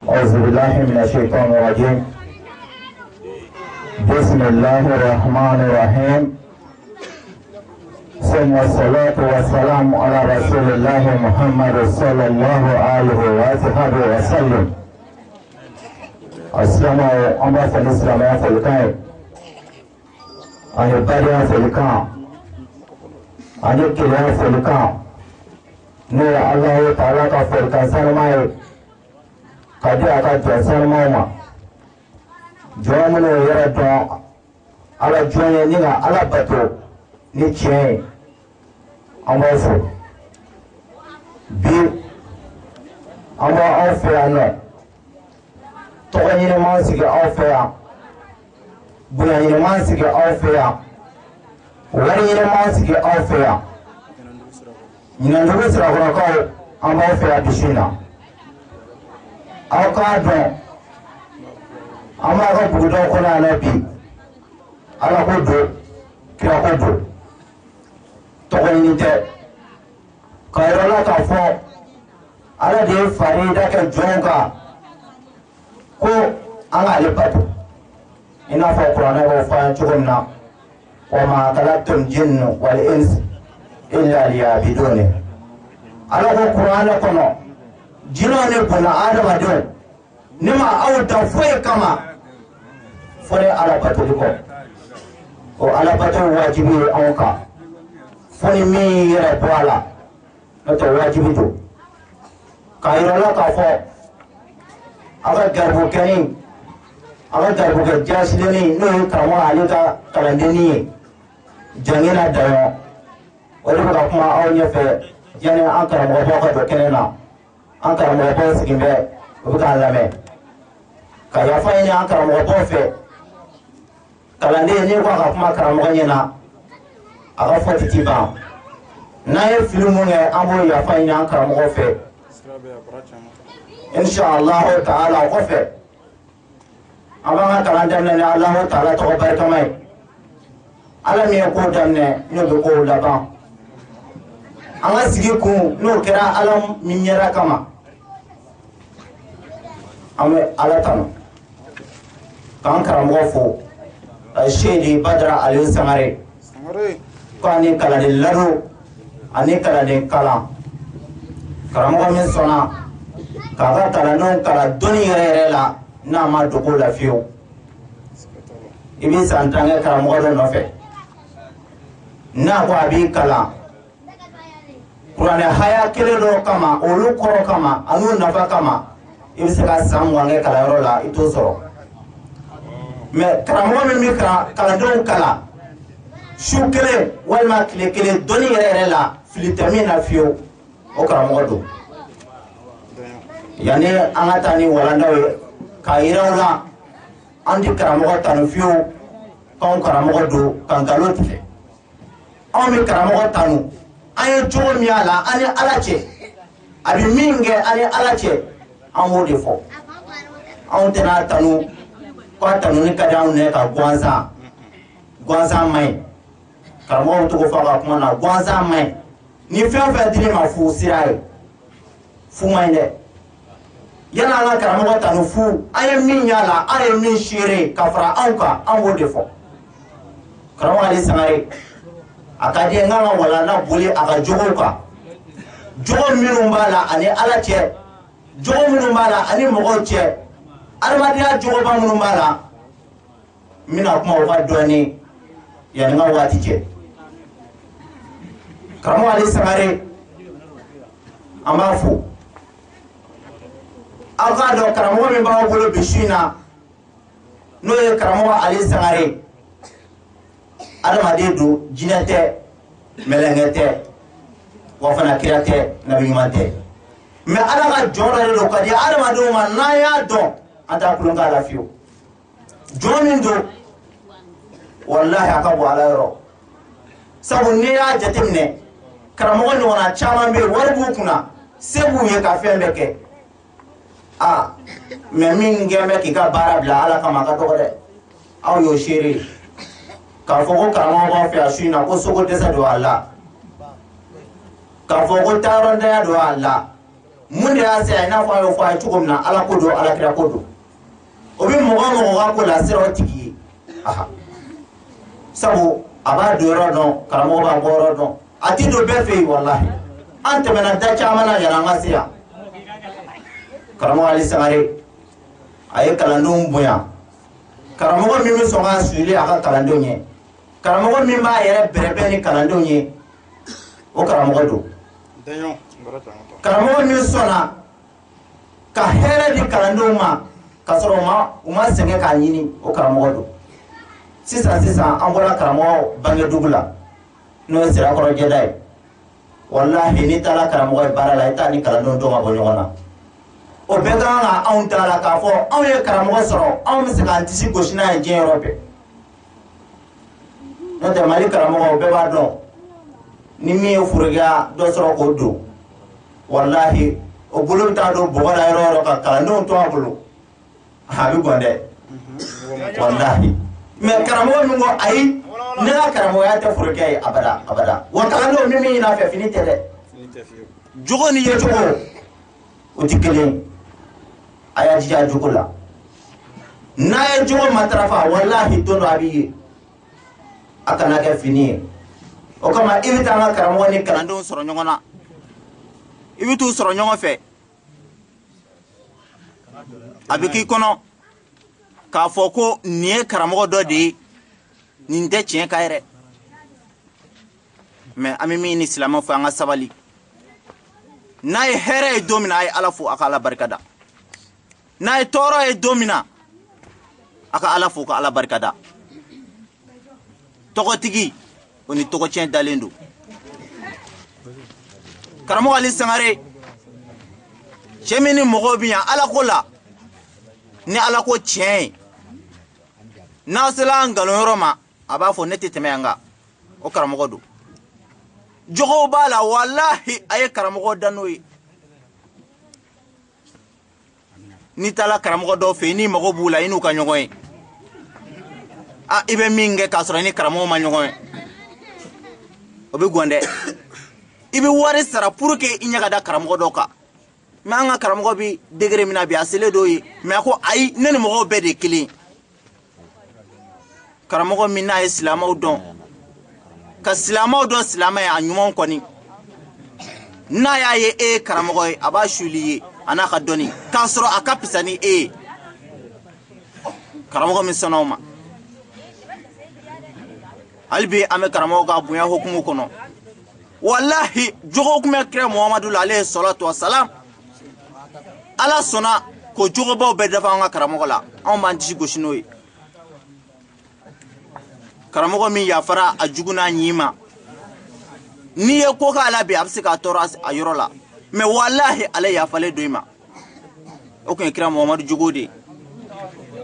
أعوذ بالله من الشيطان الرجيم. بسم الله الرحمن الرحيم. ثم الصلاة والسلام على رسول الله محمد صلى الله عليه وآله وسلم. السلام عليكم السلام عليكم. أنا بدر سلكا. أنا كلا سلكا. نور الله تعالى كفركا سلماي. كذي أكاد سلماما. جوامنا يرد على جوانينا على بتو نيجي. أمازو. بي. أما أوفيانا. توغني مانسيك أوفيا. بني مانسيك أوفيا. وغني مانسيك أوفيا. Nianadougou Sirakoro أما أوفيا بشينا. أوكادو. أما أقول بدو كنا نبي. على كودو. كلا كودو. توغني نيجي. كايرولا كافو. على دي فريدة كجونكا. ko anga alibatu ina fa qur'ana wa fa chugumna wa ma khalaqtum jinna wal ins illa liya'budun ala ko qur'ana kono jino ne buna adama do nima awta foy kama fore ala batu ko o ala batu wajibi awka foni mi yere boala to wajibi do kayrola ka fo aga garbu kani aga garbu ga jasileni no kamo alika kalandeni jangina dayo wala ko kuma awnya fe jani ankara mo boko do kenena ankara mo bo sigimbe ko ka lame ka ya fa ni ankara mo bo fe kalandeni ko ka kuma kara mo nyena aga fo titiba na ye filmu nge amo ya fa ni ankara mo fe إن شاء الله تعالى وقفه أما كلام دمنا الله تعالى تقبل كماي ألم يكون دمنا نبقول لبا أما سيكون نور كرا ألم من يرا كما أما على تانو كان كرام وفو الشيء بدر سانغارé كاني كلام اللرو أني كلام كلام كرام ومن سونا kaga kala non kala doni yere la na ma dogo la fiyo ibi santange kala mo do no fe na ko abi kala qur'an haya kele do kama olu koro kama anu nafa kama ibi saka samwange kala yoro la ito soro me kala mo mi kala don kala shukre walma kile doni yere la filitamina fiyo o kala mo do yani anga tani walanda we kairawla andi karamogo tanu fiu kon karamogo do kangalotile ami karamogo tanu ayo jogo mi ala ani alache abi minge ani alache amu defo on tena tanu ko tanu ni kadaw ne ka gwanza mai karamogo to ko fa kuma na gwanza mai ni fe dili ma fu sirai fu mai ne yana la karamogo tanu fu aye min yala aye min shire kafara anka anwo defo karamogo ali sangare akade ngala wala na boli aka jogo ka jogo minu mbala ani alache jogo minu mbala ani mogo che armadiya jogo ba minu mbala mina kuma wa doni ya nga wati che karamogo ali sangare amafu agado karamogo min bawo bolo bishina no ye karamogo ali sangare adama dedu jinete melengete wafana kirate nabi mate me ala ga jora le lokadi adama do man na ya do ata kulunga la fiyo jomin do wallahi akabu ala yoro sabu ne ya jatimne karamogo no na chama be warbu kuna sebu ye ka fembe ke me min gembe ki ka bara bla ala kama ka to de aw yo shiri ka fogo karamogo ba fi ashina ko sogo desa do Allah ka fogo taron da do Allah mun de y'a se a n'a fɔ a y'o fɔ a ye cogo min na ala ko don alakira ko don o bɛ mɔgɔ mɔgɔ ka ko la sira o tigi ye sabu a b'a don yɔrɔ dɔn karamɔgɔ b'a bɔ yɔrɔ dɔn a ti don bɛɛ fɛ yen walahi an tɛmɛna da caman na yanni an ka se yan karamɔgɔ Ali Sangare a ye kalandenw bonya karamɔgɔ min bɛ sɔn ka suuli a ka kalandenw ye karamɔgɔ min b'a yɛrɛ bɛrɛbɛn ni kalandenw ye o karamɔgɔ don karamɔgɔ min sɔnna ka hɛrɛ di kalandenw ma ka sɔrɔ u ma sɛgɛn k'a ɲini o karamɔgɔ don sisan an bɔra karamɔgɔ Bangedugu la n'o ye Sirakoro jɛda ye wallahi n'i taara karamɔgɔ ye baara la i t'a ni kalandenw dɔn ka bɔ ɲɔgɔn na o bɛɛ kan ka anw ta la k'a fɔ anw ye karamɔgɔ sɔrɔ anw bɛ se k'an disi gosi n'a ye diɲɛ yɔrɔ bɛɛ n'o tɛ Mali karamɔgɔ o bɛɛ b'a dɔn ni min ye forokiya dɔ sɔrɔ k'o don wallahi o bolo bɛ taa don bɔgɔ la yɔrɔ o yɔrɔ ka kalandenw to a bolo a bɛ gɔn dɛ wallahi mais karamɔgɔ min ko ayi ne ka karamɔgɔya tɛ forokiya ye abada wa kalandenw min ɲin'a fɛ fini tɛ dɛ jogo ni yecogo o tɛ kelen a y'a jija jogo la n'a ye jogo matarafa wallahi don dɔ a b'i ye a kana kɛ fini ye o kama i bɛ taa an ka karamɔgɔ ni kalandenw sɔrɔ ɲɔgɔn na i bɛ t'u sɔrɔ ɲɔgɔn fɛ a bɛ k'i kɔnɔ k'a fɔ ko nin ye karamɔgɔ dɔ de ye nin tɛ tiɲɛ ka yɛrɛ mais an bɛ min ni silamɛw fɔ an ka sabali n'a ye hɛrɛ ye don min na a ye ala fo a ka ala barikada n'a ye tɔɔrɔ ye don min na a ka ala fo ka ala barikada tɔgɔtigi o ni tɔgɔcɛn dalen don karamɔgɔ Ali Sangare cɛ min ni mɔgɔw bɛ yan ala ko la ni ala ko tiɲɛ ye n'a sera an nkalon yɔrɔ ma a b'a fɔ ne tɛ tɛmɛ yan kan o karamɔgɔ don jogow b'a la wallahi a ye karamɔgɔ dan n'o ye n'i taara karamɔgɔ dɔw fɛ yen n'i mago b'u la i n'u ka ɲɔgɔn ye i bɛ min kɛ k'a sɔrɔ i ni karamɔgɔ ma ɲɔgɔn ye o bɛ gɔn dɛ i bɛ wari sara pour que i ɲɛ ka da karamɔgɔ dɔw kan mais an ka karamɔgɔ bɛ degré min na bi a selen dɔw ye mais a ko ayi ne ni mɔgɔw bɛɛ de ye kelen ye karamɔgɔ min n'a ye silamɛw dɔn ka silamɛw dɔn silamɛ a ɲumanw kɔni n'a y'a ye e ye karamɔgɔ ye a b'a suuli ye a n'a ka dɔnni k'a sɔrɔ a ka fisa ni e ye karamɔgɔ min sɔnna o ma hali bi an bɛ karamɔgɔ ka bonya hukumu kɔnɔ wallahi jogo kun bɛ kira Muhamadu la alayhi salatu wa salam ala sɔnna ko jogobaw bɛɛ dafa an ka karamɔgɔ la anw b'an disi gosi n'o ye karamɔgɔ min yafara a jugu n'a ɲi ma n'i ye ko k'ala bi a bɛ se k'a tɔɔrɔ a yɔrɔ la mais wallahi ale yafalen don i ma o kun ye kira Muhamadu jogo de ye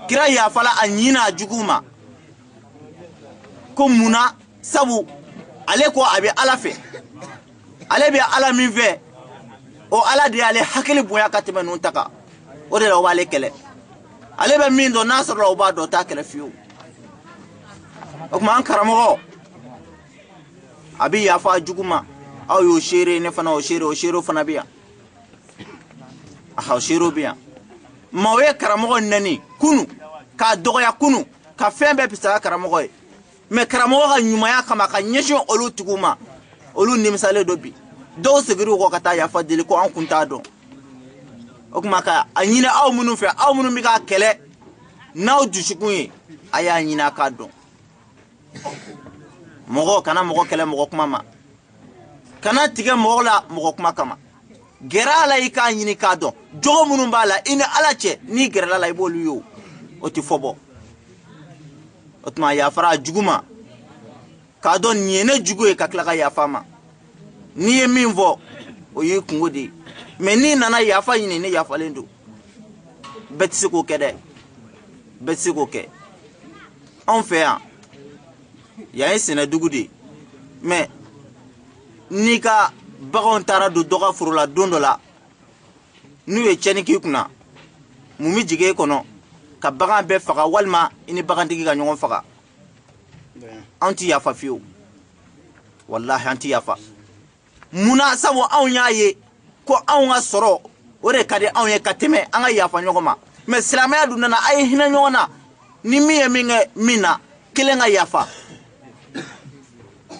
kira yafala a ɲi n'a jugu ma ko munna sabu ale ko a bɛ ala fɛ ale bɛ ala min fɛ o ala de y'ale hakili bonya ka tɛmɛ ninnu ta kan o de la o b'ale kɛlɛ ale bɛ min dɔn n'a sɔrɔla o b'a dɔn o t'a kɛlɛ fiyewu o tuma an karamɔgɔ a bɛ yafa jugu ma aw y'o seere ne fana o seerew fana bɛ yan o seerew bɛ yan maa o ye karamɔgɔ nɛni kunu k'a dɔgɔya kunu ka fɛn bɛɛ fisaya karamɔgɔ ye mais karamɔgɔ ka ɲumanya kama ka ɲɛsin olu tigiw ma olu nimisalen don bi dɔw seginr'u kɔ ka taa yafa deli ko an kun t'a dɔn o tuma ka a ɲini aw minnu fɛ aw minnu bɛ k'a kɛlɛ n'aw dusukun ye a y'a ɲini a k'a dɔn mɔgɔ kana mɔgɔ kɛlɛ mɔgɔ kuma ma kana tigɛ mɔgɔ la mɔgɔ kuma kama gɛrɛ a la i k'a ɲini k'a dɔn jogo minnu b'a la i ni ala cɛ n'i gɛrɛla la i b'olu ye o tɛ fɔ bɔ o tuma yafara a jugu ma k'a dɔn nin ye ne jugu ye ka tila ka yafa ma n'i ye min fɔ o y'i kungo de ye mais n'i nana yafa ɲini ne yafalen don bɛɛ tɛ se k'o kɛ dɛ bɛɛ tɛ se k'o kɛ anw fɛ yan yan ye Sɛnɛdugu de ye mais n'i ka baganw taara don dɔ ka foro la don dɔ la n'u ye tiɲɛni k'i kunna mun bɛ jigin e kɔnɔ ka bagan bɛɛ faga walima i ni bagantigi ka ɲɔgɔn faga an tɛ yafa fiyewu wallahi an tɛ yafa munna sabu anw y'a ye ko anw ka sɔrɔ ore kadi anw ye kateme anga yafa nyogoma mais silamaya dun nana ay hina nyona ni miye mina kelenga yafa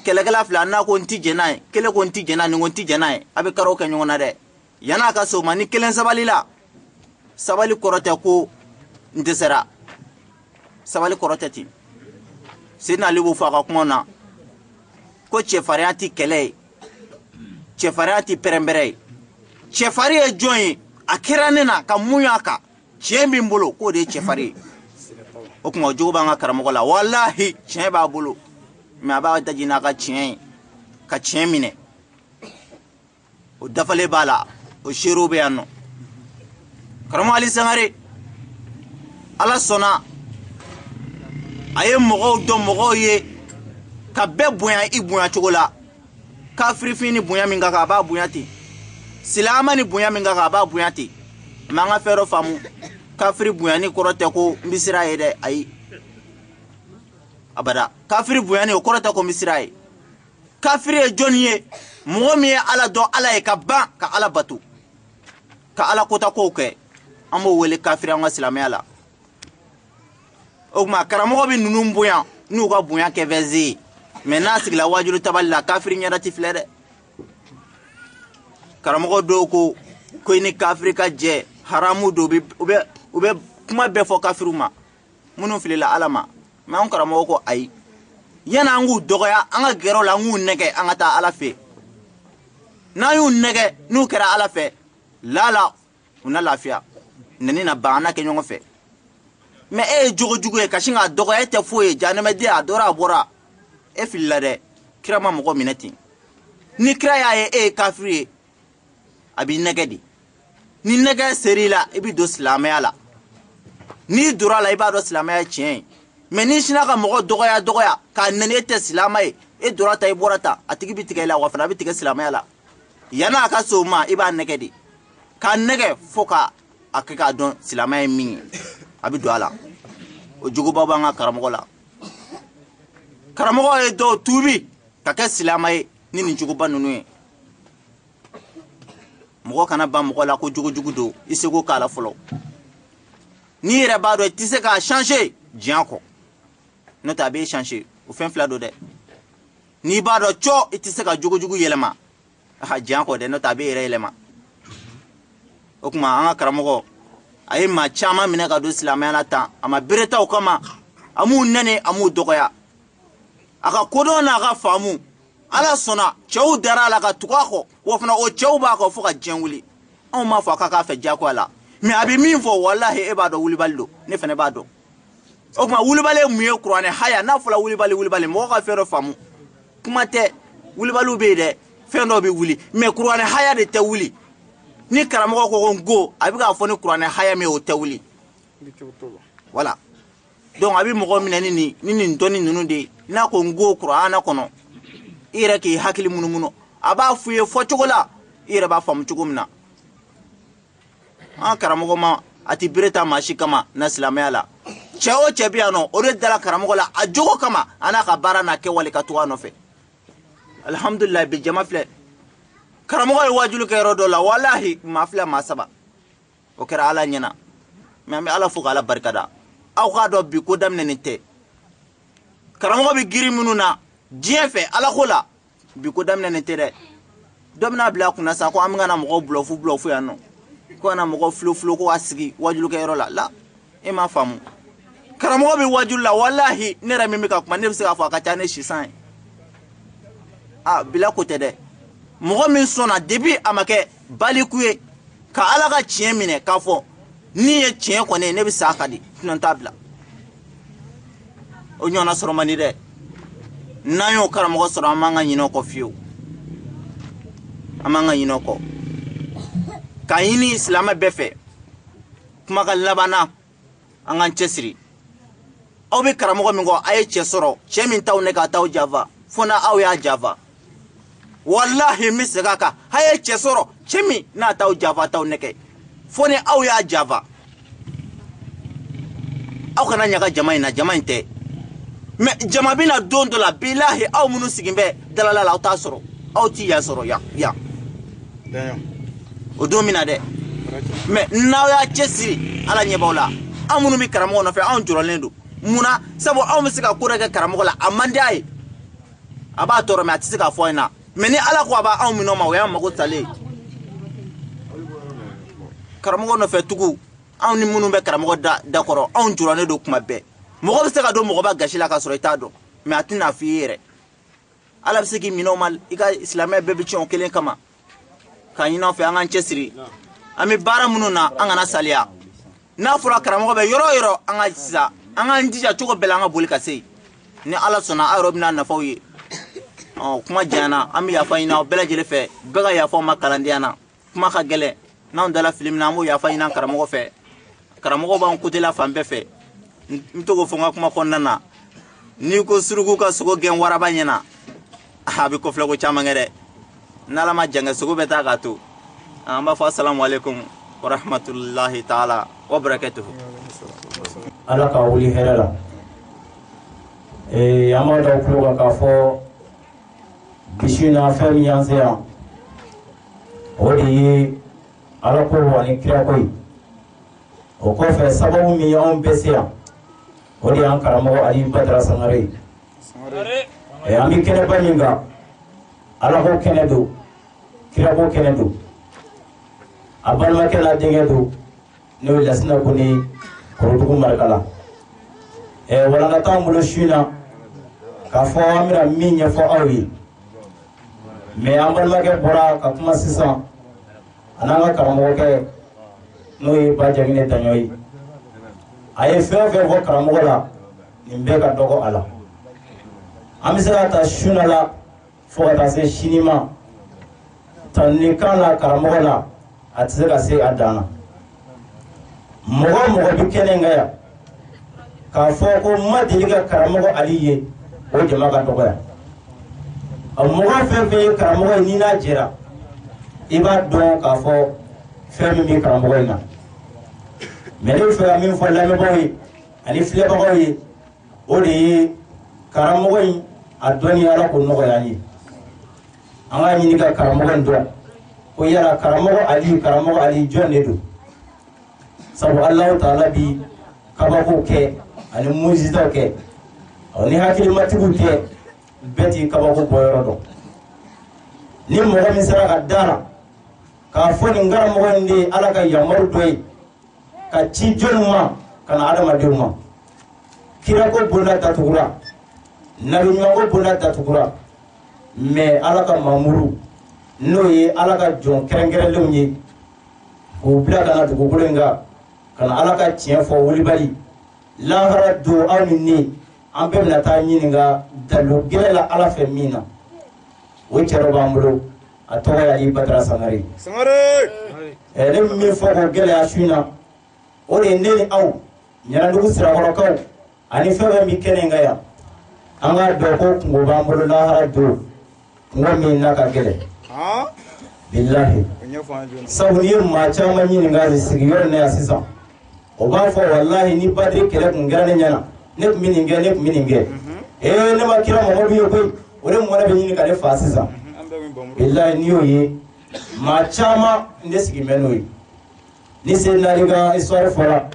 kelegala fla na ko nti jenay kele ko nti jenay ni nti jenay abe karo ke nyona de yana ka so mani kelen sabalila sabali korote ko ndesera sabali korote ti sina libu fa ka kuma ko chefariati kele chefariati perembere chefari e joyi akira nena ka munyaka chembi mbolo ko de chefari o kuma jogo banga karamo la wallahi chemba bolo me aba tajina ka chemine o dafale bala o shiro be anno karamo ali sangare ala sona aye mogo do mogo ye ka be boya ibuya chogola ka frifini boya minga ka ba boya ti silama ni boya minga ka ba boya ti manga fero famu kafiri boya ni korote ko misira ye de ayi abada kafiri boya ni korote ko misira ye kafiri e joniye mogo mi ala do ala e ka ba ka ala batu ka ala kota ko ke amo wele kafiri anga silamaya la o ma karamo bi nunum boya nu ka boya ke vezi mena sigla wajulu taballa kafiri nyada ti flede karamo do ko ni kafiri ka je haramu do ube kuma be fo kafiruma munu filela alama ma on karamo ko ay yana ngu dogoya anga gero la ngu nege anga ta ala fe na yu nege nu kera ala fe lala una lafia nani na bana ke nyongo fe me e jugo e kashinga dogoya te fo e janeme de adora bora e filade kirama mo minati ni kraya e kafiri abi negedi ni nege serila ibi do islamaya la ni dura la iba do islamaya chien mais ni shina ka mo dogoya ka nene te islamay e dura ta iborata atigi bitige la wafana bitige islamaya la yana ka so ma iba negedi ka nege foka akika don islamaya mi abi do ala o jugo baba nga karamo la karamo e do tubi ka ke islamay ni jugo banunu e mogo kana ba mogo la ko jugu do isego kala folo ni reba do tise ka changer jianko no ta be changer o fen flado de ni ba do cho itise ka jugu yelema ha jianko de no ta be yelema o kuma anga karamogo ay ma chama mine ka do islamaya na ta ama bereta o kama amu nene amu dogoya aka kodona aka famu ala sona chew dara la ka tukako wofna o chew ba ko fuka jenwuli on ma fa ka fe jako ala mi abi min fo wallahi e ba do wuli baldo ne fene ba do o ma wuli bale mu e qur'ane haya na fula wuli bale mo ka fero famu kuma te wuli balu be de fe no be wuli me qur'ane haya de te wuli ni karamo ko go abi ka fo ni qur'ane haya me o te wuli voilà donc abi mo ko minani ni ndoni nunu de na ko go qur'ana kono ire ki hakili mununo aba fuye fo chogola ire ba fam chugumna an karamogo ma ati bireta mashi kama na islamaya la cheo chebiano ore dala karamogo la ajogo kama ana ka bara na ke wali ka tuwa no fe alhamdulillah bi jama fle karamogo e wajulu ke rodo la wallahi ma fle ma saba o kera ala nyana me ala fuka ala barkada aw ka do bi ko damne nite karamogo bi giri mununa diefe ala khola bi ko damne nite de domna bla kuna sa ko am ngana mo blufu yanno ko na mo flo ko asigi wajulu ke rola la e ma famu karamo bi wajulu la wallahi ne rami mi ka kuma ne bisa fa ka tane shisan bila ko tede mo min sona debi amake balikuye ka ala ka chien mine ka fo ni ye chien ko ne bisa ka di non tabla o nyona soro mani de nayo karamo soro amanga nyino ko fiu amanga nyino ko kayini islam befe kuma ka labana angan chesiri obi karamo mi go ay chesoro chemin taw ne ka taw java fona aw ya java wallahi misgaka haye chesoro chemi na taw java taw neke fone aw ya java aw kana nyaka jamainte me jamabina dondo la billahi aw munu sigimbe dalala la ta soro aw ti ya soro ya o domina de mais n'aw y'a cɛsiri ala ɲɛ b'aw la an minnu bɛ karamɔgɔ nɔfɛ anw jɔrɔlen don munna sabu anw bɛ se ka ko dɔ kɛ karamɔgɔ la a man di a ye a b'a tɔɔrɔ mais a tɛ se k'a fɔ an na mais ni ala ko a b'a anw minɛ o ma o y'an mago salen karamɔgɔ nɔfɛ tugu anw ni minnu bɛ karamɔgɔ da kɔrɔ anw jɔrɔlen don kuma bɛɛ mɔgɔ bɛ se ka don mɔgɔ ba gasi la k'a sɔrɔ i t'a dɔn mais a tɛna f'i ye yɛrɛ ala bɛ se k'i minɛ o ma i ka silamɛ bɛɛ bɛ tiɲɛ o kelen kama k'a ɲini aw fɛ an k'an cɛsiri an bɛ baara minnu na an kana saliya n'a fɔra karamɔgɔ bɛ yɔrɔ o yɔrɔ an ka sisan an k'an jija cogo bɛɛ la an ka boli ka se ni ala sɔnna a yɔrɔ bɛna nafaw ye kuma janyana an bɛ yafa ɲini aw bɛɛ lajɛlen fɛ bɛɛ ka yafa ma kalandenya na kuma ka gɛlɛn n'anw dala fili min na an b'o yafa ɲini an karamɔgɔ fɛ karamɔgɔ b'an côté la fan bɛɛ fɛ n to k'o fɔ n ka kuma kɔnɔna na n'i ko suruku ka sogo gɛn waraba ɲɛna a bɛ kɔfilɛ ko caman kɛ dɛ n'ala ma jan kɛ sogo bɛ taa k'a to an b'a fɔ assalamu alaikum wa rahmatullahi ta'ala wa barakatuhu ala ka wuli hɛrɛ la an b'a da kulo kan k'a fɔ bisi na fɛn min y'an se yan o de ye ala ko ani kira ko ye o kɔfɛ sababu min y'anw bɛɛ se yan o de y'an karamɔgɔ ali badra sangare an bɛ kɛnɛba min kan ala ko kɛnɛ don kira ko kɛnɛ don a balimakɛ n'a denkɛ don n'o ye lasina ko ni korodugu marikala walanda t'an bolo su in na k'a fɔ an bɛna min ɲɛfɔ aw ye mais an balimakɛ bɔra ka kuma sisan a n'an ka karamɔgɔkɛ n'o ye ba jaginɛ daɲɔ ye a ye fɛn fɛn fɔ karamɔgɔ la nin bɛɛ ka dɔgɔ a la an bɛ se ka taa suna la fo ka taa se sini ma tannikan na karamɔgɔ la a tɛ se ka se a dan na mɔgɔ o mɔgɔ bɛ kɛnɛ in kan yan k'a fɔ ko n ma deli ka karamɔgɔ ali ye o jama ka dɔgɔ yan mɔgɔ fɛn fɛn ye karamɔgɔ ye n'i n'a jɛra i b'a dɔn k'a fɔ fɛn min bɛ karamɔgɔ in na mais ne bɛ fɛ ka min fɔ lamɛnbagaw ye ani filɛbagaw ye o de ye karamɔgɔ in a dɔnni ala ko nɔgɔya an ye an k'a ɲini ka karamɔgɔ in dɔn ko yala karamɔgɔ ali jɔn de don sabu alahu taala bi kabakow kɛ ani mujizaw kɛ ni hakilimatigiw tɛ bɛɛ t'i kabako bɔ yɔrɔ dɔn ni mɔgɔ min sera ka dara k'a fɔ nin karamɔgɔ in de ye ala ka yamaru dɔ ye ka ci jɔnw ma ka na adamadenw ma kira ko bonda datugura nabi ɲuman ko bonda datugura mais ala ka mamuru n'o ye ala ka jɔn kɛrɛnkɛrɛnlenw ye k'u bila ka na dugukolo in kan ka na ala ka tiɲɛ fɔ wulibali lahara don aw ni ne an bɛɛ bɛna taa ɲininka dalo gɛlɛ la ala fɛ min na o cɛ dɔ b'an bolo a tɔgɔ ye ali badra sangare ne bɛ min fɔ k'o gɛlɛya su in na o de ye ne ni aw ɲanadugu sirakɔrɔkaw ani fɛn fɛn bɛ kɛnɛ in kan yan an k'a dɔn ko kungo b'an bolo lahara don kungo min n'a ka gɛlɛn bilahi sabu n'i ye maa caman ɲininka sigiyɔrɔ in na yan sisan o b'a fɔ walahi ni badiri kɛlɛ kun kɛra ne ɲɛna ne tun bɛ nin kɛ ne tun bɛ nin kɛ ne ma kira mamadu ye koyi o de mɔnɛ bɛ ɲini ka ne fa sisan bilahi n'i y'o ye maa caman ne sigi mɛ n'o ye ni Seydina Ali ka histoire fɔra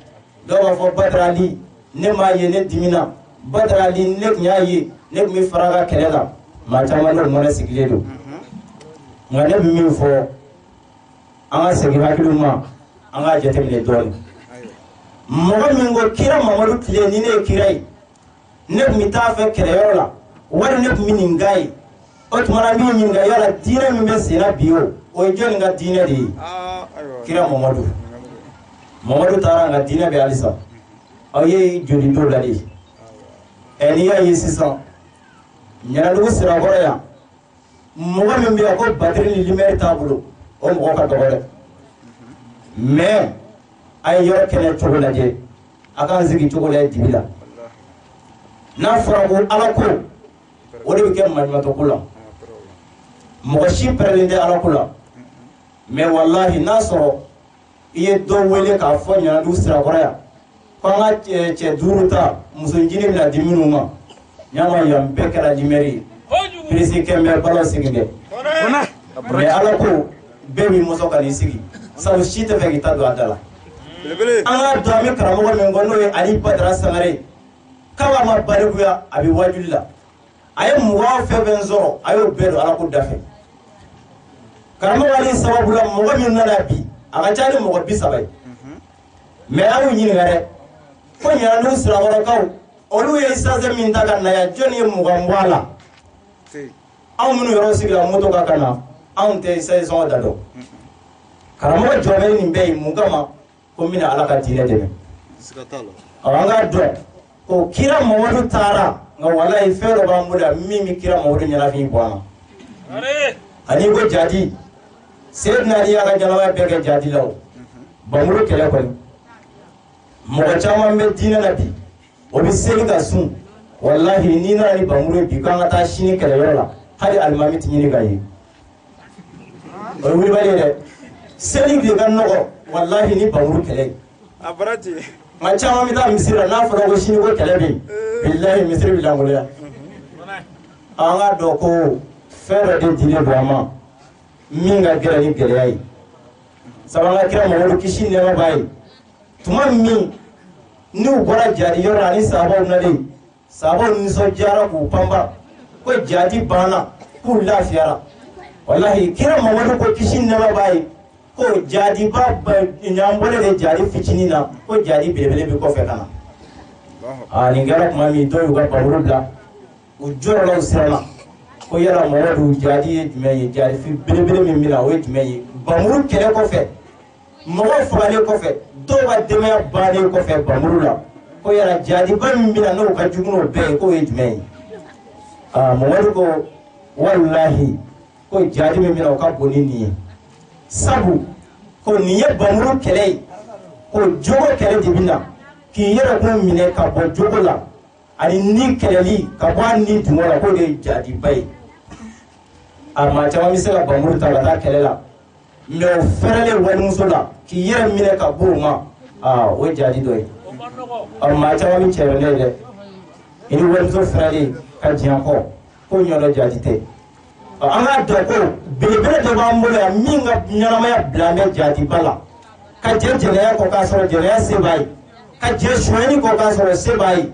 dɔw b'a fɔ Badara Ali ne m'a ye ne dimina Badara Ali ne tun y'a ye ne tun bɛ fara ka kɛlɛ la maa caman n'o mɔnɛ sigilen don nka ne bɛ min fɔ an ka segin hakiliw ma an k'a jateminɛ dɔɔnin mɔgɔ min ko kira mamadu tile ni ne ye kira ye ne tun bɛ taa fɛ kɛlɛyɔrɔ la wari ne tun bɛ nin k'a ye o tuma na min ɲininka yala diinɛ min bɛ sen na bi o ye jɔnni ka diinɛ de ye kira mamadu taara nka diinɛ bɛ halisa aw ye joli dɔw la de n'i y'a ye sisan ɲanadugu sirakɔrɔ yan mɔgɔ min bɛ yan ko batiri ni limɛri t'a bolo o mɔgɔ ka dɔgɔ dɛ mais a ye yɔrɔ kɛnɛ cogo lajɛ a k'an sigi cogo la dibi la n'a fɔra ko ala ko o de bɛ kɛ maɲumatɔ ko la mɔgɔ si pɛrɛlen tɛ ala ko la mais wallahi n'a sɔrɔ i ye dɔ wele k'a fɔ ɲanadugu sirakɔrɔ yan ko an ka cɛ duuru ta muso ncini bɛna di minnu ma ɲama yan bɛɛ kɛra limɛri ye pirisi kɛmɛ balo sigi dɛ mais ala ko bɛɛ b'i mɔsɔn ka n'i sigi sabu si tɛ fɛ k'i ta don a da la an ka don an bɛ karamɔgɔ min kɔ n'o ye Ali Badra Sangaré k'aba ma balikuya a bɛ wajuli la a ye mɔgɔ fɛn fɛn sɔrɔ a y'o bɛɛ don Ala ko dafɛ karamɔgɔ Ali sababu la mɔgɔ min nana bi a ka ca ni mɔgɔ 30 ye mais an y'u ɲininka dɛ ko Nianadougou Sirakorokaw olu ye sase min ta ka na yan jɔnni ye mugan bɔ a la anw minnu yɔrɔ sigila moto ka na anw tɛ sase sɔngɔ da dɔn karamɔgɔ jɔ bɛ nin bɛɛ ye mun kama ko n bɛna Ala ka diinɛ dɛmɛ an ka dɔn ko kira Mamadu taara nka walayi fɛn dɔ b'an bolo yan min bɛ kira Mamadu ɲɛnafin bɔ an na ani ko jadi Seydina Ali y'a ka ɲɛnamaya bɛɛ kɛ jadi la o Banbulu kɛlɛ kɔni mɔgɔ caman bɛ diinɛ la bi o bɛ seli ka sun wallahi ni nana ni Banbulu bi k'an ka taa sini kɛlɛyɔrɔ la hali alimami tɛ ɲini ka ye o ye wulibali ye dɛ seli bi ka nɔgɔ wallahi ni Banbulu kɛlɛ a bara ten nka caman bɛ taa misiri la n'a fɔra ko sini ko kɛlɛ bɛ yen bilahi misiri bɛ langoloya an ka dɔn ko fɛn dɔ de dilen don an ma min ka gɛrɛ ni gɛlɛya ye sabu an ka kira Mamadu kisi ni nɛɛma b'a ye tuma min n'u bɔra jadi yɔrɔ la ni sahabaw nalen sahabaw nisɔndiyara k'u panpa ko jadi banna k'u lafiyara wallahi kira Mamadu ko kisi ni nɛɛma b'a ye ko jadi ba ɲan bɔlen de jadi fitinin na ko jadi belebele bɛ kɔfɛ ka na nin kɛra tuma min dɔw y'u ka Banbulu bila u jɔyɔrɔ la u siranna ko yala Mamadu jadi ye jumɛn ye jadi belebele min bɛ na o ye jumɛn ye Banbulu kɛlɛ kɔfɛ mɔgɔw fagalen kɔfɛ dɔw ka denbaya bannen kɔfɛ Banbulu la ko yala jadiba min bɛ na n'o ka jugu n'o bɛɛ ye k'o ye jumɛn ye Mamadu ko walahi ko jadi min bɛ na o ka bon ni nin ye sabu ko nin ye Banbulu kɛlɛ ye ko jogo kɛlɛ de bɛ na k'i yɛrɛ kun minɛ ka bɔ jogo la ani ni kɛlɛli ka bɔ a ni dungɔ la k'o de ye jadiba ye maa caman bɛ se ka Banbulu ta ka taa kɛlɛ la mais o fɛrɛlen walimuso la k'i yɛrɛ minɛ ka bɔ o ma o ye jadi dɔ ye maa caman bɛ cɛrɛ ne ye dɛ i ni walimuso fɛrɛlen ka diɲɛ kɔ ko ɲɔdɔ jadi tɛ an k'a dɔn ko belebele dɔ b'an bolo yan min ka ɲɛnamaya bila bɛ jadiba la ka jɛ jɛnɛya kɔ k'a sɔrɔ jɛnɛya se b'a ye ka jɛ sonyɛni kɔ k'a sɔrɔ se b'a ye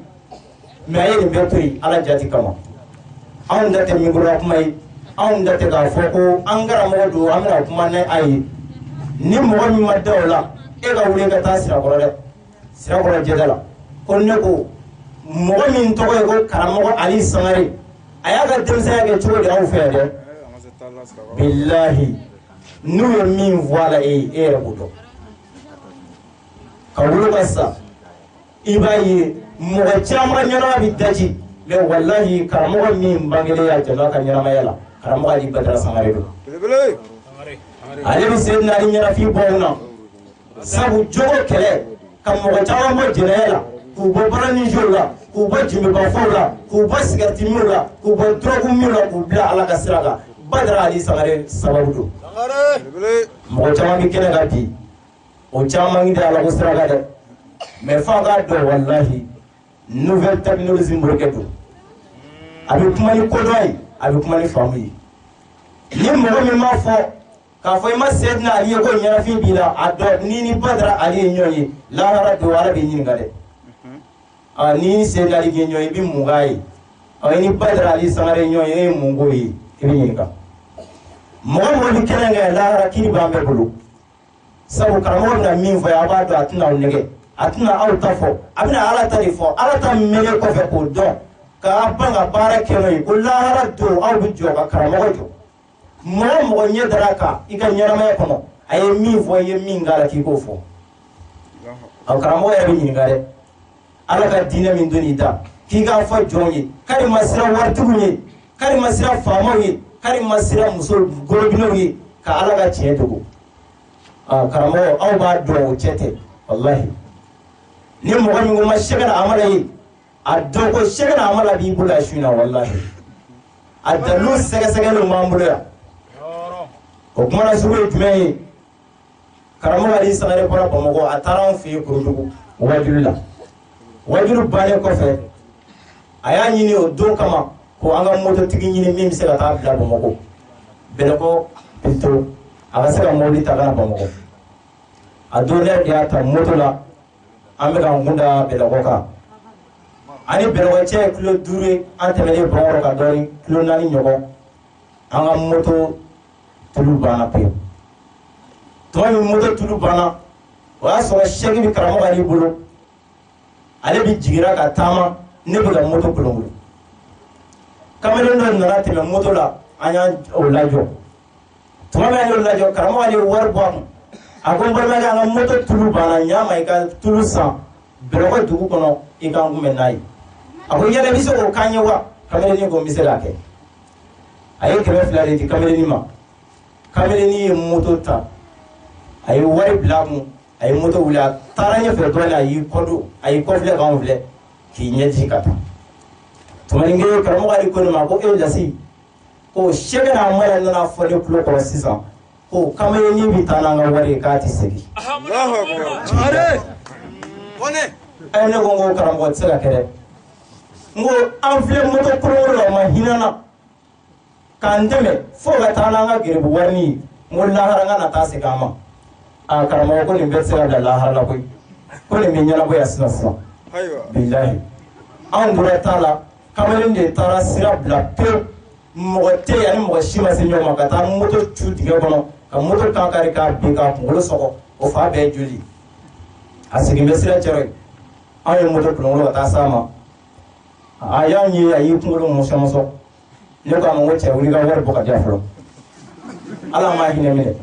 mais a ye nin bɛɛ to yen Ala jati kama anw da tɛ mikoro kuma ye anw da tɛ k'a fɔ ko an karamɔgɔ don an bɛna kuma ni a ye ni mɔgɔ min ma da o la e ka wuli ka taa Sirakɔrɔ dɛ Sirakɔrɔ jɛda la ko ne ko mɔgɔ min tɔgɔ ye ko karamɔgɔ Ali Sangaré a y'a ka denmisɛnya kɛ cogo di anw fɛ yan dɛ bilahi n'u ye min fɔ a la e yɛrɛ b'o dɔn ka wuli ka sa i b'a ye mɔgɔ caman ɲɛnama bɛ daji mais wallahi karamɔgɔ min bangelen y'a jama ka ɲɛnamaya la karamɔgɔ Ali Badra Sangaré don ale bɛ Seydina Ali ɲɛnafin bɔ anw na sabu jogo kɛlɛ ka mɔgɔ caman bɔ jɛnɛya la k'u bɔ baaranizew la k'u bɔ jimibafaw la k'u bɔ sigariti minw la k'u bɔ drogue minw la k'u bila Ala ka sira kan Badra Ali Sangaré sababu don mɔgɔ caman bɛ kɛnɛ kan bi o caman tɛ Ala ko sira kan dɛ mais f'a k'a dɔn wallahi nouvelle terminologie morikɛ don a bɛ kuma ni kodɔn ye a bɛ kuma ni faamu ye ni mɔgɔ min m'a fɔ k'a fɔ i ma Seydina Ali ye ko ɲɛnafin b'i la a dɔn ni ni Badra Ali ye ɲɔgɔn ye lahara don Ala b'i ɲininka dɛ ni ni Seydina Ali ye ɲɔgɔn ye i bɛ mun k'a ye i ni Badra Ali Sangaré ɲɔgɔn ye e ye mun k'o ye i bɛ ɲininka mɔgɔ mɔgɔ bɛ kɛnɛ kɛ lahara kiri b'an bɛɛ bolo sabu karamɔgɔ bɛna min fɔ a b'a dɔn a tɛna aw nɛgɛ a tɛna aw ta fɔ a bɛna Ala ta de fɔ Ala ta mɛnɛ kɔfɛ k'o dɔn k'a ban ka baara kɛ n'o ye ko lahara don aw bɛ jɔ ka karamɔgɔ jɔ mɔgɔ mɔgɔ ɲɛ dara a kan i ka ɲɛnamaya kɔnɔ a ye min fɔ i ye min k'a la k'i k'o fɔ karamɔgɔ yɛrɛ bɛ ɲininka dɛ Ala ka diinɛ min don i da k'i k'a fɔ jɔnw ye k'ari ma siran waritigiw ye k'ari ma siran faamaw ye k'ari ma siran muso golobinɛw ye ka Ala ka tiɲɛ dogo karamɔgɔ aw b'a dɔn o cɛ tɛ wallahi ni mɔgɔ min ko ma sɛgɛna amala ye a dɔn ko sɛgɛna amala b'i bolo a su in na wallahi a dalilu sɛgɛsɛgɛlenw b'an bolo yan o kuma na sugu ye jumɛn ye karamɔgɔ Ali Sangaré bɔra Bamakɔ a taara anw fɛ yen Korodugu wajuli la wajulu bannen kɔfɛ a y'a ɲini o don kama ko an ka mototigi ɲini min bɛ se ka taa bila Bamakɔ Bɛlɛkɔ Pito a ka se ka mobili ta ka na Bamakɔ adole dia ta motola amega ngunda belagoka ani belagoche kilo dure antemele boro ka dori kilo nani nyogo anga moto tulu bana pe to mi moto tulu bana wa so shegi bi karamo ali bulu ale bi jigira ka tama ne bi la moto kulungu kamere ndo nana teme moto la anya o lajo to ma ayo lajo karamo ali war bom akon barma ga moto tulu bana nyama ika tulu sa bero dugu kono ika ngume nai ako yele biso ko kanye wa kamere ni go misela ke ayi kebe flare di kamere ni ma kamere ni moto ta ayi wari blamu ayi moto wula taranya fe dole ayi kodu ayi kofle kan vle ki nyeti kata to malinge karamo ga ko ma ko e jasi ko shebe na mala na fone kulo ko sisa ko kamere ni bitana nga wari ka ti segi Allahu akbar are one ay ne gongo karamo tsela kere ngo anfle moto kuroro ma hinana kandeme fo ga tana nga girbu warni mo lahara na ta se kama a karamo ko ni betsa da lahara la ko ni minyana ko yasna sa aywa billahi an dura tala kamalin de tara sira bla pe mote yani mo shima se nyoma ka ta moto chuti ga kono ka moto ka kare ka be ka ngolo soko o fa be juli asigi mesira chero ay moto kuno ta sama ayanyi ayi kungolo musamoso ne ko amon wace wuri ga war boka jafro ala ma hine mine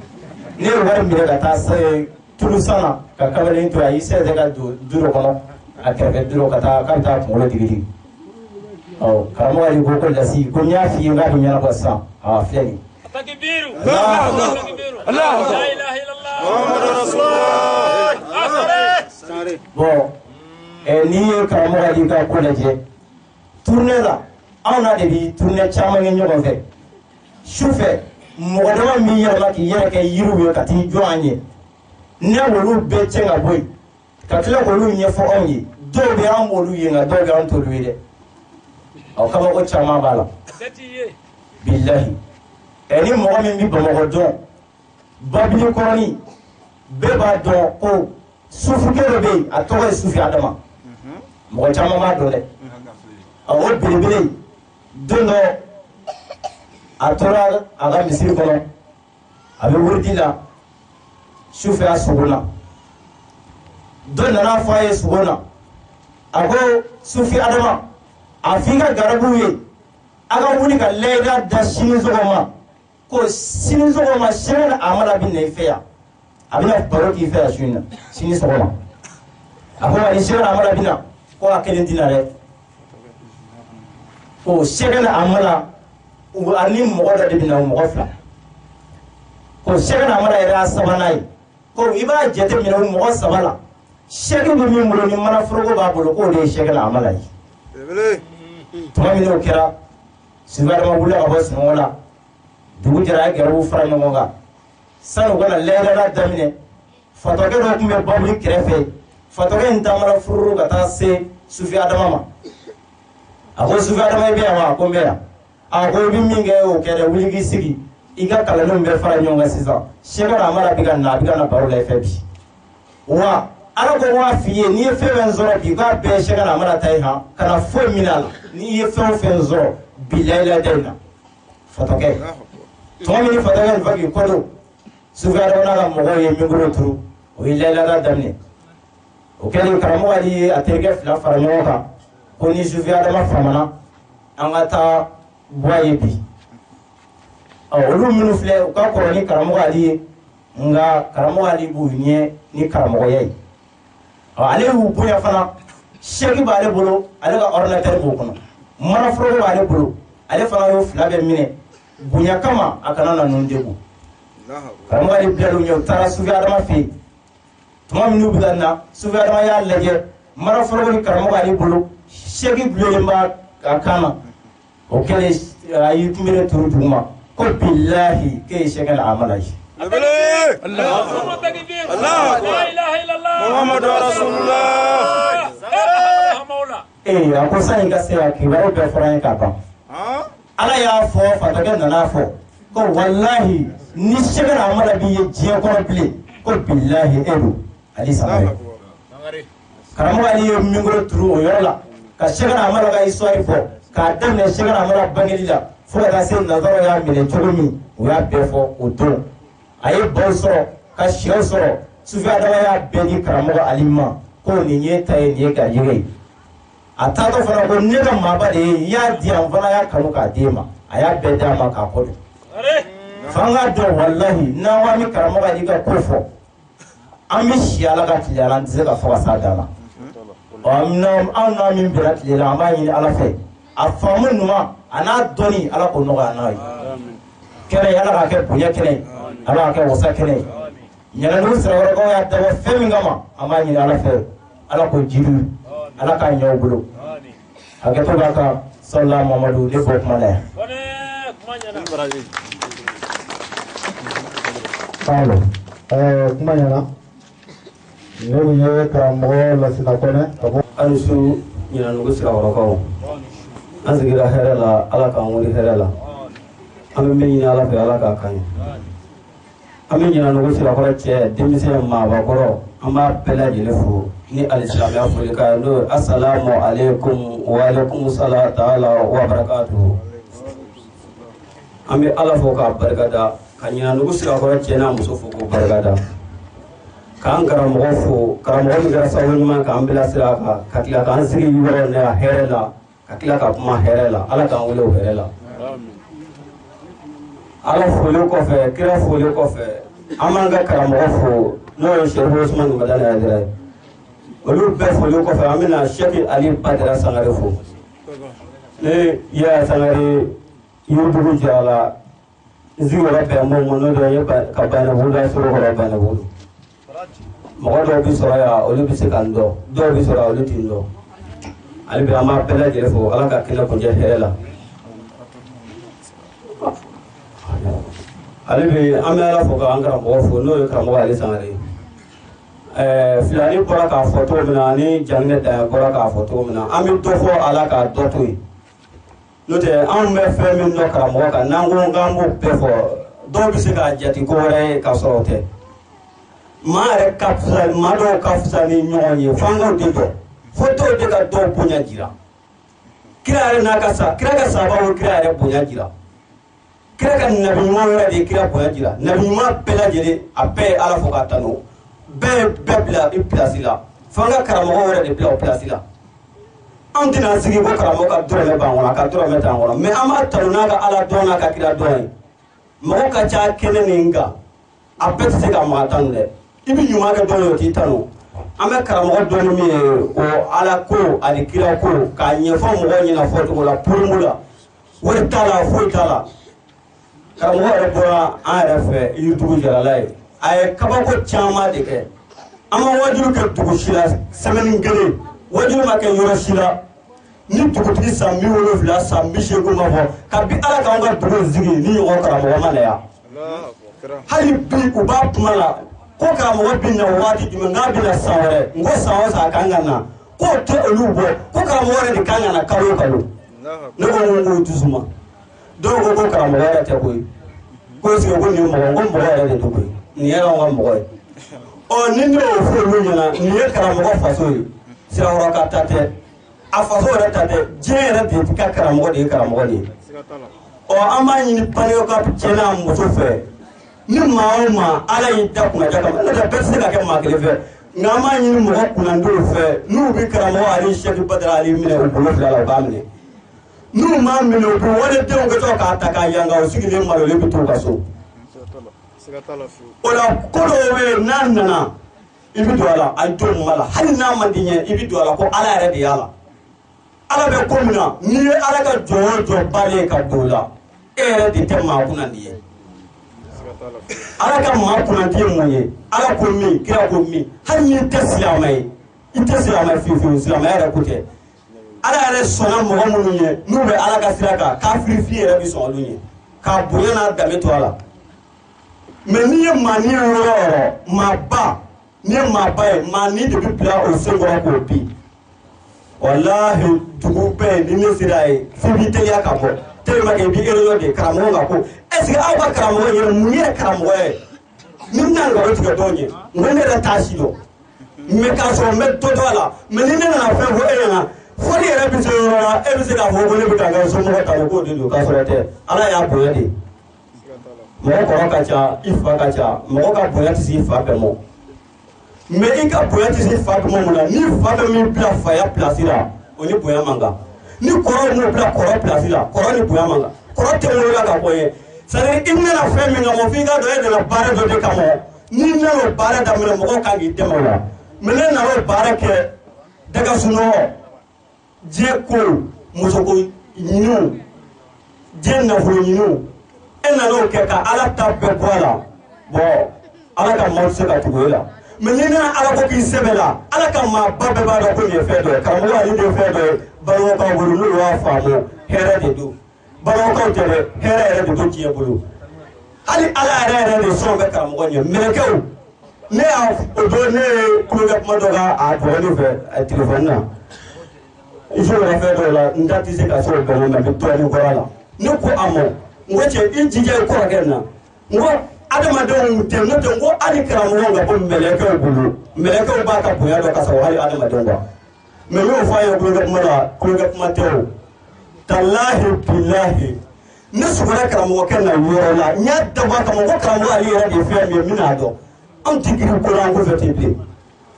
ne war mine ga ta sai tulu sana ka kabalin to ayi sai daga duro kono akere duro kata kanta kungolo digidi oh karamo ali ko da si ko nya fi ga dunya na basa fleni takbiru Allah la ilaha illallah muhammadur rasulullah sare bo ni karamo ali ka ko laje tourner la ana de bi tourner chama ngi ñogo fe chauffeur mo dama mi yalla ki yere ke yiru yo kati joanye ne wolu be cenga boy katla ko lu nye fo onyi do be am wolu yenga do ga anto luide aw kama ko chama bala billahi eni mo mi bi bomo don babli koroni be ba don ko sufu ke be atoy sufi adama mo chama ma do le awo bilibili dono atora aga misiri kono abe wurdi la sufe asuguna donna na faye suguna ago sufi adama afiga garabu ye aga wuni ka lega da sinizogoma ko sinizogoma shena amala bin ne feya abina baro ki feya shuna sinizogoma ago ani shena amala bina ko akelen dinare ko shegana amala u ani mogo da dibina mogo fla ko shegana amala era sabanai ko iba jete mina mogo sabala shege bi mi mulo ni mana frogo ba bolo ko de shegana amala yi bele to mi no kira sibar ma bulla abas no wala dugu jara garu fara no ngoga sanu gana leda da damine fatoge do kumbe babli krefe fatoge ntamara furu kata se sufi adama ako sufi adama be ama ko mbera ako bi minge o kere wuligi sigi iga kala no mbe fara nyonga sisa shegara amara biga na baro la febi wa ala ko wa fiye ni fe ben zoro bi ga be shegara amara tai ha kana fo minal ni fe zoro bilaila dena fatoke to mi ni fatoke fagi kodo sufi adama na mo ye mingro turu o ilaila da damne o kele karamo ali atege fla fara nyonga ko ni sufi adama famana angata boye bi olu minu fle ka ko ni karamo ali nga karamo ali bu nye ni karamo yai ale hu buya fana sheki ba ale bolo ale ka ordinateur bu kono mara fro ba ale bolo ale fana yo fla be mine bunya kama akana na nundebu karamo ali bialu nyo tara sufi adama fi tuma minu bidanna sufi adama ya leje mara fro ni karamo ali bolo sheki bilemba akana o kele ayi tumire turu duma ko billahi ke shekal amalai Allah Allah la ilaha illallah muhammadur rasulullah ako sai ga sai ki baro be fara ka ba ala ya fo fa daga na fo ko wallahi ni shekal amala bi je ko bile ko billahi edu ali Sangaré karamɔgɔ ali ye micro turu o yɔrɔ la ka Cheikhna Amara ka histoire fɔ k'a daminɛ Cheikhna Amara bangeli la fo ka taa se nazara y'a minɛ cogo min u y'a bɛɛ fɔ o don a ye baw sɔrɔ ka sɛw sɔrɔ sufiya dama y'a bɛɛ di karamɔgɔ ali ma ko nin ye ta ye nin ye garijɛgɛ ye a taatɔ fana ko ne ka maaba de ye n y'a di yan n fana y'a kanu k'a d'e ma a y'a bɛɛ d'a ma k'a kɔ don f'an k'a dɔn walahi n'an ko an bɛ karamɔgɔ ali ka ko fɔ an bɛ si ala ka tile la an tɛ se ka fɔ ka s'a dan na anw n'a min bɛnna tile la an b'a ɲini ala fɛ a faamu ɲuman a n'a dɔnni ala k'o nɔgɔya n'a ye kɛnɛ ala k'a kɛ bonya kɛnɛ ye ala k'a kɛ wasa kɛnɛ ye Nianadougou Sirakorokaw y'a dabɔ fɛn min kama an b'a ɲini ala fɛ ala k'o jiri ala k'a ɲɛ u bolo hakɛto b'a kan sallallahu Mamadu ne bɔ kuma la yan. Kuma ɲɛna ne kun ye karamɔgɔ Lasina Kɔnɛ ka bɔ hali su Nianadougou Sirakorokaw an sigira hɛrɛ la ala k'an wuli hɛrɛ la an bɛ min ɲini ala fɛ ala k'a kan ye an bɛ Nianadougou Sirakɔrɔ cɛ denmisɛn maabakɔrɔ an b'a bɛɛ lajɛlen fo ni alisilamɛya foli ka n'o assalamu alaikum wa alaikum salam ta'ala wa barakatuhu an bɛ ala fo k'a barikada ka Nianadougou Sirakɔrɔ cɛ n'a muso fo k'o barikada k'an karamɔgɔ fo karamɔgɔ min kɛra sababu ɲuman k'an bilasira ka tila k'an sigi yɔrɔ ne a hɛrɛ la ka tila ka kuma hɛrɛ la ala k'an wele o hɛrɛ la ala foli kɔfɛ kira foli kɔfɛ an b'an ka karamɔgɔ fo n'o ye Cheikh Ousmane Madani Adira ye olu bɛɛ foli kɔfɛ an bɛna Cheikh Ali Badra Sangaré fo ne Yaya Sangaré Nianadougou jara la n sigiyɔrɔ bɛn m'o ma n'o dɔ ye ka Banabugu la Sirakoro Banabugu mɔgɔ dɔw bɛ sɔrɔ yan olu bɛ se ka n dɔn dɔw bɛ sɔrɔ olu tɛ n dɔn hali bi an b'a bɛɛ lajɛlen fo ala ka kɛnɛ kuncɛ hɛrɛ la hali bi an bɛ ala fo k'an karamɔgɔ fo n'o ye karamɔgɔ Ali Sangaré filani bɔra k'a fɔ cogo min na ani Janginɛ Daya bɔra k'a fɔ cogo min na an bɛ dɔ fɔ ala k'a dɔ to yen n'o tɛ anw bɛ fɛn min dɔn karamɔgɔ kan n'an ko k'an b'o bɛɛ fɔ dɔw bɛ se k'a jate ko wɛrɛ ye k'a sɔrɔ o tɛ maa yɛrɛ ka fisa maa dɔw ka fisa ni ɲɔgɔn ye f'an k'o de dɔn fo dɔw de ka dɔw bonya jira kira yɛrɛ n'a ka sa kira ka sababu kira yɛrɛ bonya jira kira ka nabi ɲuman yɛrɛ de kira bonya jira nabi ɲuman bɛɛ lajɛlen a bɛɛ ye ala fo k'a tanu bɛɛ bila i pilasi la f'an ka karamɔgɔ yɛrɛ de bila o pilasi la an tɛna sigi ko karamɔgɔ ka dɔrɔmɛ b'an kɔnɔ a ka dɔrɔmɛ t'an kɔnɔ mɛ an b'a tanu n'a ka ala dɔn n'a ka kira dɔn ye mɔgɔ ka ca kɛnɛ nin kan a bɛɛ tɛ se ka maa tanu dɛ i bɛ ɲuman kɛ dɔn ye o t'i tanu an bɛ karamɔgɔ dɔn min ye o ala ko ani kira ko k'a ɲɛfɔ mɔgɔw ɲɛna fɔcogo la poromo la wari t'a la foyi t'a la karamɔgɔ yɛrɛ bɔra an yɛrɛ fɛ Nianadougou jarala ye a ye kabako caman de kɛ an ma wajulu kɛ dugu si la semaine kelen wajulu ma kɛ yɔrɔ si la ni dugutigi san 70 san 80 ma fɔ kabi ala k'an ka dugu sigi ni ɲɔgɔn karamɔgɔ ma na yan hali bi u b'a kuma la ko karamɔgɔ bɛ na waati jumɛn n'a bɛ na san wɛrɛ n ko san o san a kan ka na k'o tɛ olu bɔ ko karamɔgɔ yɛrɛ de kan ka na kalo o kalo ne ko n ko dusu ma dɔw ko karamɔgɔ yɛrɛ tɛ koyi ko est-ce que ko nin mɔgɔ ko mɔgɔ yɛrɛ de tɛ koyi nin ye anw ka mɔgɔ ye ɔ ni ne y'o fɔ olu ɲɛna nin ye karamɔgɔ faso ye Sirakoro ka ta tɛ a faso yɛrɛ ta tɛ diɲɛ yɛrɛ de ka karamɔgɔ de ye karamɔgɔ de ye ɔ an b'a ɲini bangew ka cɛ n'a muso fɛ ni maa o maa ala y'i da kunnaja kama n'o tɛ bɛɛ tɛ se ka kɛ maa kelen fɛ nka an b'a ɲini mɔgɔ kunnandenw fɛ n'u bɛ karamɔgɔ ali Cheikh Badra Ali minɛ u bolo fila la u b'a minɛ n'u m'a minɛ u bɛ waledenw kɛ tɔ k'a ta k'a yanga u sigilen malolen bɛ t'u ka so o la ko dɔw bɛ yen n'a nana i bɛ don a la a ye don ma la hali n'a man di ɲɛ i bɛ don a la ko ala yɛrɛ de y'a la ala bɛ ko min na n'i ye ala ka jɔn o jɔn balen ka don o la e yɛrɛ de tɛ maa kunnandi ye ala ka maa kunnandi ye mun ye ala ko min kira ko min hali n'i tɛ silamɛ ye i tɛ silamɛ fiyewu fiyewu silamɛya yɛrɛ ko tɛ ala yɛrɛ sɔnna mɔgɔ minnu ye n'u bɛ ala ka sira kan kafirifin yɛrɛ bɛ sɔn olu ye k'a bonya n'a danbe to a la mɛ n'i ye maa ni yɔrɔ o yɔrɔ maa ba n'i ye maa ba ye maa ni de bɛ bila o senkɔrɔ k'o bin walahi dugu bɛɛ ni ne sera ye f'i b'i teliya ka bɔ tellement que i b'i réunion de karamɔgɔ ka ko est ce que aw ka karamɔgɔ yɛrɛ mun ye karamɔgɔ ye Nimna ngaro tiga donye ngene da tashido me ka so me totola me ni na fa ho ena foli era bi so ra e bi se ka ho go le bi ka so mo ka ko de do ka so te ala ya boya de mo ko ka cha ifa ka cha mo ka boya ti si fa pe mo me in ka boya ti si fa mo mo na ni fa be mi pla fa ya plasira oni boya manga ni koro mo pla koro plasira koro ni boya manga koro te mo la ka boye sare inna la fe mi ngamo fi ga do e de la bare do de kamo ni na lo bare da mo mo ka gi de mo la me na lo bare ke daga suno je ko musoko yinu je na fo yinu ena no ke ka ala tabbe kwala bo ala ka mo se ka tugola menina ala ko ki sebela ala ka ma babbe ba do ko ni fe do ka mo ali de fe do baro ka bulu lu wa fa mo here de do baro ka tere here de do ki bulu ali ala here de so be ka mo ni mekew ne a do ne ko ga mo do ga a do ni fe a telephone na iso la fe do la ndati se ka so be mo na to ni ko ala ne ko amo ngoche injije ko ragenna ngo adama don te no to ngo ali karamu nga ko meleke bulu meleke ba ka boya do ka sa wali adama don ba me yo fa yo ko ga mateo tallahi billahi nasubara karamu ko na yoro la nya da ba ka mo karamu ali era de fe mi mina do am tigiri ko ran ko fete pe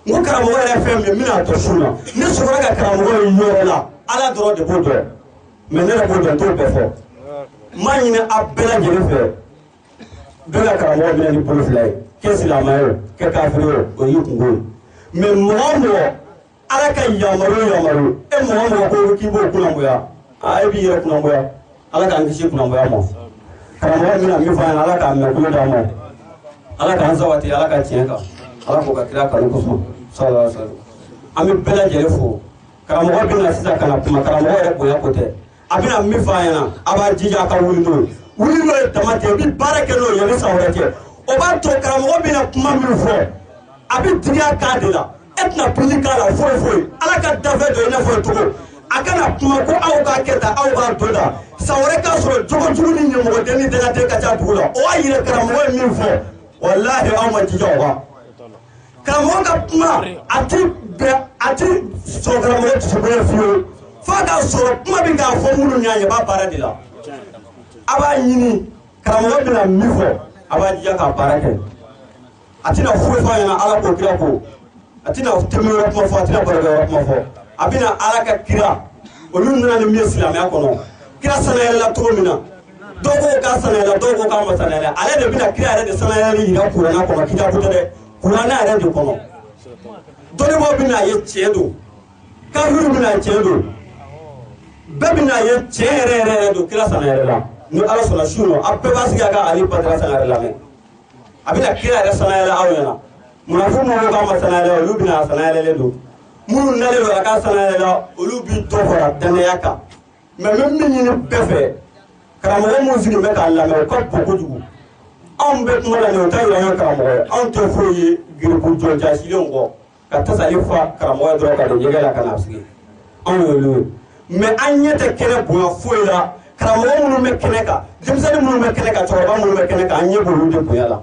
ngo karamu era fe mi mina to suna nasubara ka karamu ko yoro la ala do de bodo me ne la bodo to be fo manyine abela jerife bela karamo bela ni poliflay kesi la mayo ke kafiro o yukungo me momo ala ka yamaru e momo ko ki bo kuna moya ay bi yere kuna moya ala ka ngishi kuna moya mo karamo mina mi fa ala ka me ko da mo ala ka zawati ala ka tienka ala ko ka kira ka ko so sallallahu alaihi wasallam ami bela jerifo karamo bela sisa kana kuma karamo e boya kote abina mi fa yana aba jija ka wulindo tamate bi barake no yeli sawrake o ba to karamo bina kuma mi fo abi diya ka de la etna politika la fo ala ka dafe do ina fo to akana kuma ko aw ka keta aw ka doda sawre ka so jogo jugu ni nyemo de ni de la te ka ta dula o ayire karamo mi fo wallahi aw ma jija wa karamo ka kuma ati so karamo to be fio fada so kuma bi ga fo mulu nyaanye ba para de la aba yini karamo bina mifo aba jija ka barake atina fo fa yana ala ko kira ko atina temiro ko fo atina baraka ko fo abina ala ka kira olu nana ni islam ya kono kira sanayèlè la to mina dogo ka sanayèlè dogo ka ma sanayèlè ala de bina kira ala de sanayèlè yira qur'ana ko kita ko de qur'ana ala de kono dole mo bina ye chedo ka huru bina chedo babina ye chere do kira sanayèlè la ni ala sona shuno abbe basiga ga ali Badra Sangaré la me abina kira ala sanayèlè awena munafu mo ga ma sanayèlè lu bina sanayèlè do munu nale lo ka sanayèlè la olu bi to fora daneyaka me même ni befe karamo mo zigi me ka la me ko pokudu am be mo la no tayi la karamo am to foyi gir bu jo ja silongo ka tasalifa karamo do ka de yegala kana sigi am lo me anyete kene bo foila karamo munu me kene ka jimsani munu me kene ka chorba munu me kene ka anye bolu de ko yala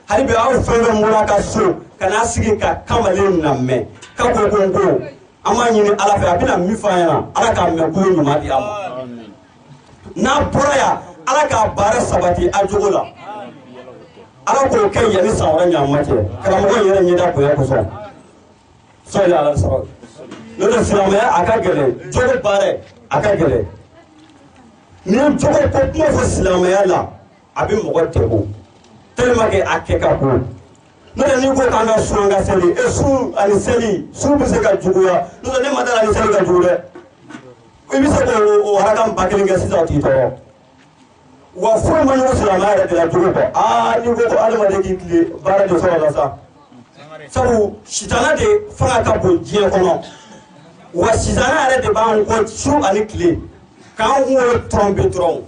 halibe aw febe mura ka so kana sigi ka kamale na me ka ko gongo amani ni ala fa bina mi fa yana ala ka me ko ni madi am na proya ala ka bara sabati ajugola ala ko kai yani sawra nya mate karamo ko yere ni da ko ya ko so ila ala sababu no da silamaya aka gele jogo bare aka gele ni jogo ko mo fo silamaya la abi mo ko tebo tellement que akeka ko no da ni ko kanga sunga seli e su ali seli su bi se ka juguya no da ne madala ali seli ka jugure ko bi se ko o haraka mbakelinga sisa ti to wa fo man yo silamaya de la jugo ko ni ko alma de ki kle bara de so la sa sabu shitana de fanga ka bo je kono wa shitana ale de ba ko su ali kle kan wo trompe trom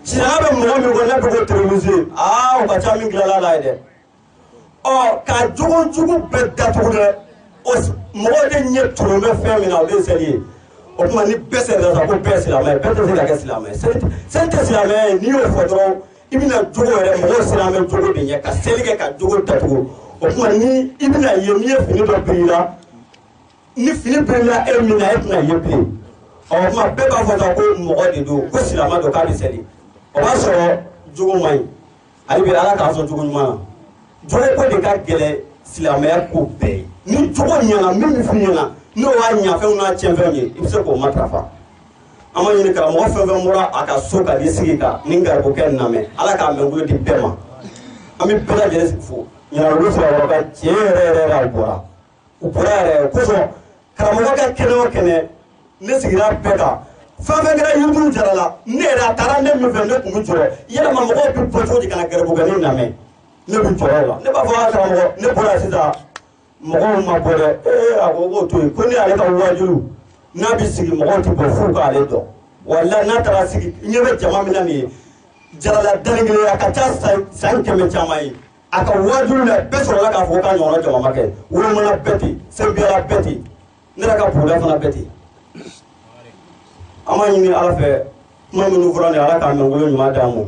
shitana be mo mi ko na be ko termiser o ka cha mi glala la de o ka jugu be datu de o mo de nye trompe fe mi na o de seli o kuma ni bese da ko bese la mais bese la ka sila mais c'est la mais ni o fodro ibina jogo yɛrɛ mɔgɔw sera an bɛ jogo de ɲɛ ka seli kɛ ka jogo datugu o kuma ni ibina ye min ye fini dɔ birila ni fini birila e min na e tɛna ye bilen ɔ kuma bɛɛ b'a fɔ ta ko mɔgɔ de don ko silama don k'a bɛ seli o b'a sɔrɔ jogo man ɲi hali bi ala k'a sɔn jogo ɲuman na jogo ko de ka gɛlɛn silamɛya ko bɛɛ ye ni jogo ɲɛna min bɛ f'i ɲɛna n'o y'a ɲɛfɛnw n'a tiɲɛfɛnw ye i bɛ se k'o matarafa an ma ɲini karamɔgɔ fɛn fɛn bɔra a ka so ka n'i sigi kan ni garibukɛ namɛ ala k'a mɛn bolo di bɛɛ ma an bɛ bɛɛ lajɛlen fo ɲininkaliw sɔrɔ ka tiɲɛ yɛrɛ a bɔra u bɔra yɛrɛ kosɔn karamɔgɔ ka kɛnɛ o kɛnɛ ne sigira bɛɛ kan fɛn fɛn kɛra yiriw jara la ne yɛrɛ a taara ne min fɛ ne tun bɛ jɔrɔ yɛlɛma mɔgɔw bɛ bɔ cogo di ka na garibukɛnin namɛ ne bɛ jɔrɔ o la ne b'a fɔ a karamɔgɔ ne bɔra sisan mɔgɔw ma bɔ dɛ a ko k'o to yen ko ne y'ale ka wajilu n'a bɛ sigi mɔgɔw tɛ bɔ f'u k'ale dɔn wala n'a taara sigi ɲɛ bɛ jama min na nin ye jarala dani kelen a ka ca san 100 caman ye a ka wajilu la bɛɛ sɔrɔla k'a fɔ k'a ɲɔgɔnna jama ma kɛ wolomana bɛɛ ten sɛbiyara bɛɛ ten ne yɛrɛ ka buguda fana bɛɛ ten an b'a ɲini ala fɛ kuma minnu fɔra nin ala k'a mɛn wolo ɲuman d'an ma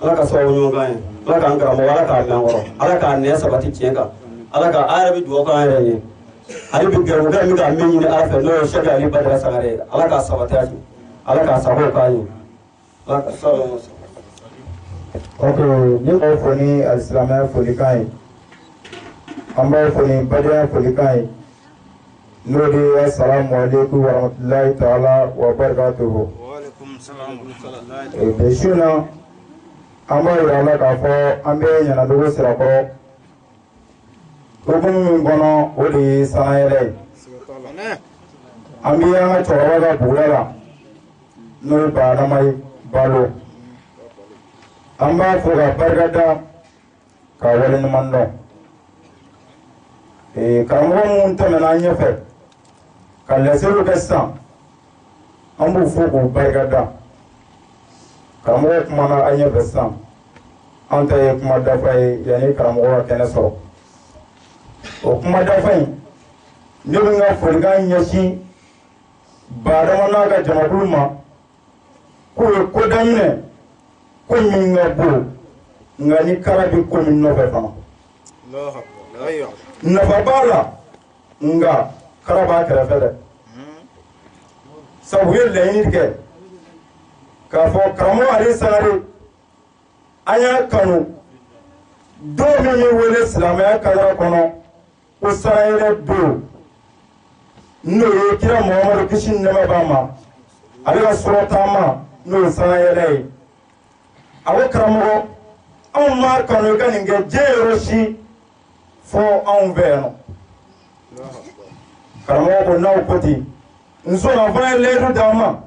ala ka sababu ɲuman k'an ye ala k'an karamɔgɔ ala k'a mɛn kɔrɔ ala k'a nɛ sabati tiɲɛ kan ala ka a yɛrɛ bɛ dugawu k'an yɛrɛ ye ale bɛ gɛrɛbukɛ min k'a min ɲini ala fɛ n'o ye sɛki ali badara sangare ala k'a sabati a ye ala k'a sago k'an ye ala ka sababu ok ni b'aw fɔ ni alisilamɛya folikan ye an b'aw fɔ ni badenya folikan ye n'o de ye assalamu alaikum warahmatulahi taala wa barakatuhu bi su na an b'a yira ala k'a fɔ an bɛ ɲanadogo sirakɔrɔ hukumu min kɔnɔ o de ye sanayɛlɛ ye an bɛ an ka cɛkɔrɔba ka buguda la n'o ye Adama ye Balo an b'a fɔ ka barika da ka waleɲuman dɔn karamɔgɔ minnu tɛmɛna an ɲɛfɛ ka laseliw kɛ sisan an b'u fɔ k'u barika da karamɔgɔ kumana an ɲɛfɛ sisan an ta ye kuma dafa ye yanni karamɔgɔ ka kɛnɛ sɔrɔ o kuma dafa in ne bɛ n ka folikan ɲɛsin Badama n'a ka jamakulu ma k'o ye ko daminɛ ko min ka bon nka ni kara bɛ ko min nɔfɛ fana nafa b'a la nka kara b'a kɛrɛfɛ dɛ sabu u ye laɲini kɛ k'a fɔ karamɔgɔ ale Sangaré an y'a kanu don min ye wele silamɛya kadira kɔnɔ ko Sanayɛlɛ don n'o ye kira Muhamadu kisi ni nɛɛma b'a ma ale ka sɔrɔ taama n'o ye Sanayɛlɛ ye a ko karamɔgɔ anw m'a kanu i ka nin kɛ diɲɛ yɔrɔ si fɔ anw fɛ yan nɔ karamɔgɔ ko n'aw ko ten n sɔnna fana ye layidu d'an ma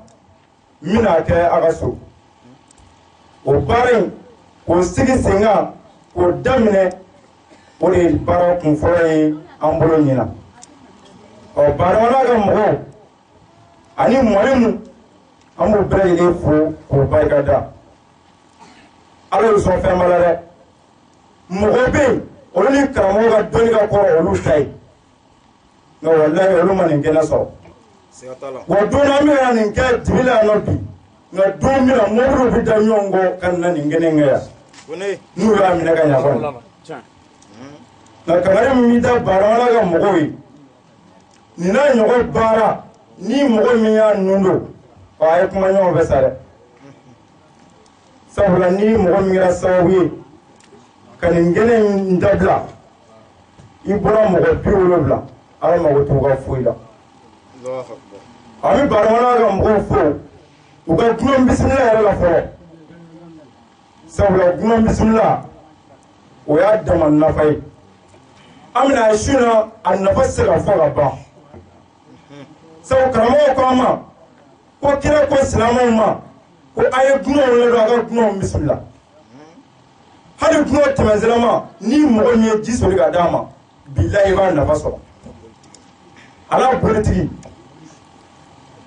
n bɛna kɛ a ka so o baara in k'o sigi sen kan k'o daminɛ o de ye baara kunfɔlɔ ye an bolo ɲina Badama n'a ka mɔgɔw ani mɔlɛmu an b'u bɛɛ lajɛlen fo k'u barika da ala y'u sɔn fɛn ba la dɛ mɔgɔ bɛ yen olu ni karamɔgɔ ka dɔnni ka kɔrɔ olu ta ye nka walahi olu ma nin kɛnɛ sɔrɔ wa don an bɛna nin kɛ dibi la yan nɔ bi nka don min na mɔbiliw bɛ da ɲɔgɔn kɔ ka na nin kɛnɛ kɛ yan n'u y'a minɛ ka ɲɛ kɔni nka kangari min bɛ da Badama n'a ka mɔgɔw ye nin n'a ɲɔgɔn baara ni mɔgɔ min y'a nun don a ye kuma ɲɔgɔn fɛ sa dɛ sabula ni mɔgɔ min kɛra sababu ye ka nin kɛnɛ in dabila i bɔra mɔgɔ 70 ala mago t'u ka foyi la an bɛ Badama n'a ka mɔgɔw fo u ka dunan bisimila yɛrɛ la fɔlɔ sabula dunan bisimila o y'a dama nafa ye an bɛna ye su na a nafa tɛ se ka fɔ ka ban sabu karamɔgɔ ko an ma ko kira ko silamɛw ma ko a ye dunanw wele don a ka dunanw bisimila hali dunan tɛmɛsirama ni mɔgɔ min ye ji soli ka d'a ma bilahi i b'a nafa sɔrɔ ala politiki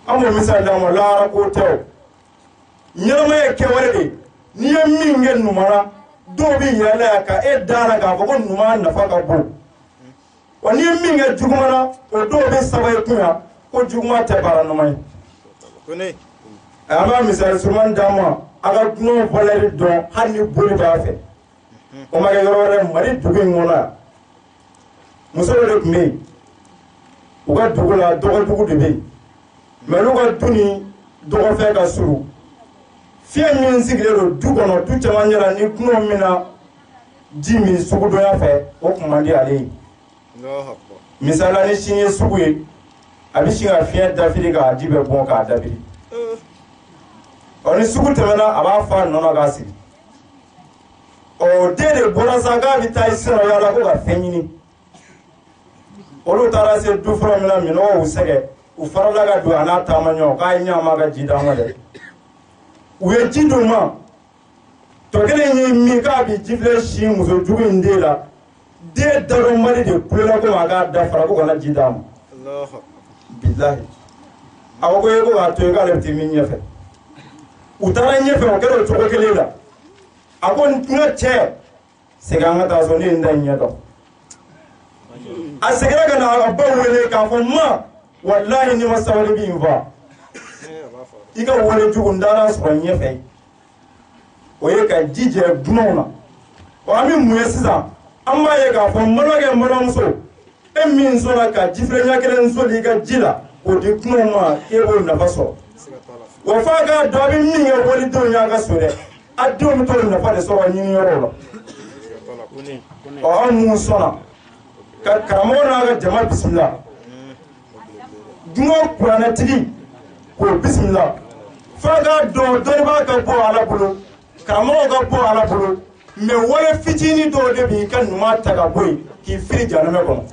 an b'o misali d'a ma lahara ko tɛ o ɲɛnama ye kɛwale de n'i ye min kɛ numana dɔw bɛ yɛlɛ yan ka e dara k'a fɔ ko numan nafa ka bon wa n'i ye min kɛ jugumana o dɔw bɛ saba ye kun yan ko juguma tɛ baara ɲuman ye ama misal suman dama aga no valeri don hani boli ba fe o ma yoro mari dugu ngona musoro de me uga dugu la dugu de be melu ga tuni dogo fe ka suru fiye min sigilero du kono tu caman yara ni kuno mina ji min sugu dɔ ya fɛ o kun man di ale ye misala ni sini ye sugu ye a bɛ sin ka fiɲɛ dafiri k'a ji bɛ bɔn k'a dabiri ɔ ni sugu tɛmɛna a b'a fa nɔnɔ k'a sigi ɔ den de bɔra sa k'a bɛ taa i sira yala ko ka fɛn ɲini olu taara se du fɔlɔ min na minɔgɔw y'u sɛgɛ u farala ka don a n'a taama ɲɔgɔn k'a ye ɲaama ka ji d'a ma dɛ u ye ji d'u ma tɔ kelen ye min k'a bɛ jifilɛ si muso jugu in den la den dadon mali de kulela ko a k'a dafara ko kana ji d'a ma bilahi a ko ko k'a to yen k'ale bɛ t'i min ɲɛfɛ u taara ɲɛfɛ o kɛra o cogo kelen la a ko n ka cɛ segin an ka taa so ne ye n ta in ɲɛ dɔn a seginna ka na a ba wele k'a fɔ ma walahi ni ma sabali b'i fa i ka wale jugu n taara sɔrɔ ɲɛfɛ o ye ka ji jɛ dunanw na wa an bɛ mun ye sisan an b'a ye k'a fɔ n balimakɛ n balimamuso e min sɔnna ka jifilɛ ɲɛ kelen soli i ka ji la k'o di dunanw ma k'e b'o nafa sɔrɔ wa f'a k'a dɔn a bɛ min kɛ walidenw y'a ka so dɛ a denw bɛ t'o nafa de sɔrɔ ɲiniyɔrɔw la ɔ an mun sɔnna ka karamɔgɔ n'a ka jama bisimila dunanw kuranɛtigi k'o bisimila f'a k'a dɔn dɔnnibaa ka bɔ ala bolo karamɔgɔw ka bɔ ala bolo mɛ wale fitinin dɔw de b'i ka ɲuman ta ka bɔ yen k'i firi jahanama kɔnɔ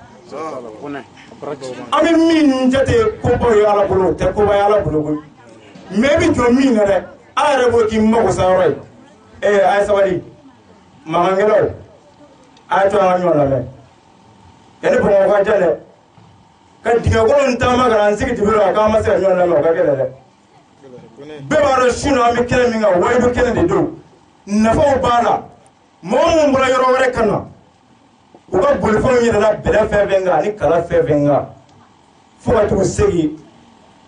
an bɛ min jate kobaw ye ala bolo o tɛ koba ye ala bolo koyi mɛ i bɛ jɔ min na dɛ ala yɛrɛ b'o k'i mago sa yɔrɔ ye a ye sabali mankankɛlaw a ye to an ka ɲɔgɔn lamɛn yanni bamakɔ ka jan dɛ ka dingɛkolon taama ka na n sigi dibi la k'an ma se ka ɲɔgɔn lamɛn o ka gɛlɛn dɛ bɛɛ b'a dɔn su na an bɛ kɛnɛ min kan wayidu kɛnɛ de don nafaw b'a la mɔgɔ minnu bɔra yɔrɔ wɛrɛ ka na u ka bolifɛnw yɛlɛla bɛlɛ fɛn fɛn kan ani kala fɛn fɛn kan fo ka t'u segi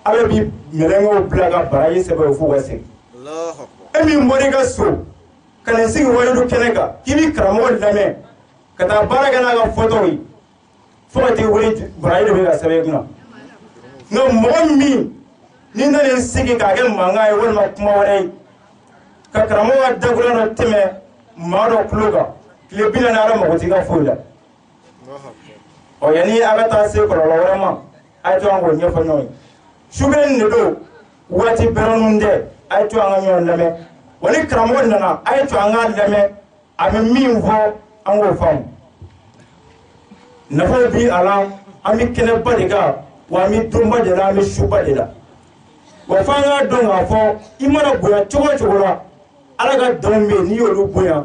ala bi mɛlɛnkɛw bila ka baraji sɛbɛn fo ka segi e min bɔra i ka so ka na sigi wayidu kɛnɛ kan k'i bi karamɔgɔ lamɛn ka taa baara kɛ n'a ka fɔtɔw ye fo ka t'i wele baraji de bɛ ka sɛbɛn i kunna nka mɔgɔ min ni nana sigi k'a kɛ mankan ye walima kuma wɛrɛ ye ka karamɔgɔ ka dagoya dɔ tɛmɛ maa dɔ tulo kan tile 40 ala mago t'i ka foyi la ɔ yanni a ka taa se kɔlɔlɔ wɛrɛ ma a ye to an k'o ɲɛfɔ ɲɔgɔn ye su kelen de don waati bɛrɛnninw tɛ a ye to an ka ɲɔgɔn lamɛn wa ni karamɔgɔ nana a ye to an k'a lamɛn a bɛ min fɔ an k'o faamu nafaw bi a la an bɛ kɛnɛba de kan wa an bɛ donba de la an bɛ suba de la wa f'an k'a dɔn k'a fɔ i mana bonya cogo o cogo la ala ka danw bɛ yen n'i y'olu bonya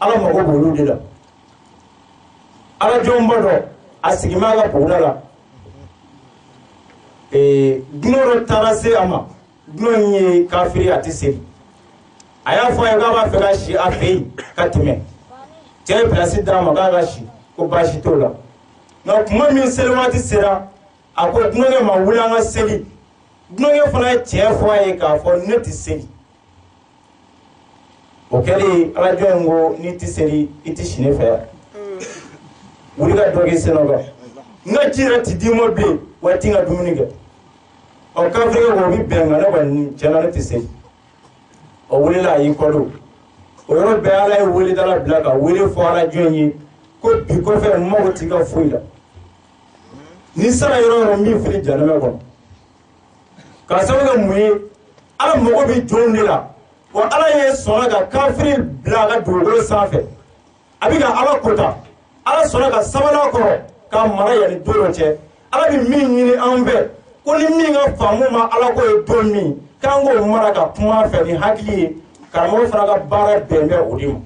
ala mago b'olu de la ala jɔnba dɔ a sigi mɛ a ka buguda la dunan dɔ taara se a ma dunan in ye kafiri a tɛ seli a y'a fɔ a ye k'a b'a fɛ ka si a fɛ yen ka tɛmɛ cɛ ye pilasi d'a ma k'a ka si ko baasi t'o la nka tuma min seli waati sera a ko dunankɛ ma wuli an ka seli dunankɛ fana ye tiɲɛ fɔ a ye k'a fɔ ne tɛ seli o kɛlen alajɔ in ko n'i tɛ seli i tɛ si ne fɛ yan wuli ka dɔ k'i sen kan n ka ji yɛrɛ tɛ d'i ma bilen wa i tɛ n ka dumuni kɛ ɔ kafiri ko o bɛ bɛn nka ne kɔni tiɲɛna ne tɛ seli o wulila a y'i kɔdon o yɔrɔ bɛɛ ala ye weleda bila ka wele fɔ alajɔ in ye ko bi kɔfɛ n mago t'i ka foyi la ni sara yɔrɔ yɔrɔ min fili jahanama kɔnɔ k'a sababu kɛ mun ye ala mago bɛ jɔnw de la wa ala ye sɔnna ka kafiri bila a ka dugukolo sanfɛ a bɛ ka ala kota ala sɔnna ka sabanan kɔrɔ k'a mara yanni don dɔ cɛ ala bɛ min ɲini an fɛ ko ni min ka faamu ma ala ko ye don min k'an k'o mara ka kuma fɛ ni hakili ye karamɔgɔ fana ka baara bɛn bɛ o de ma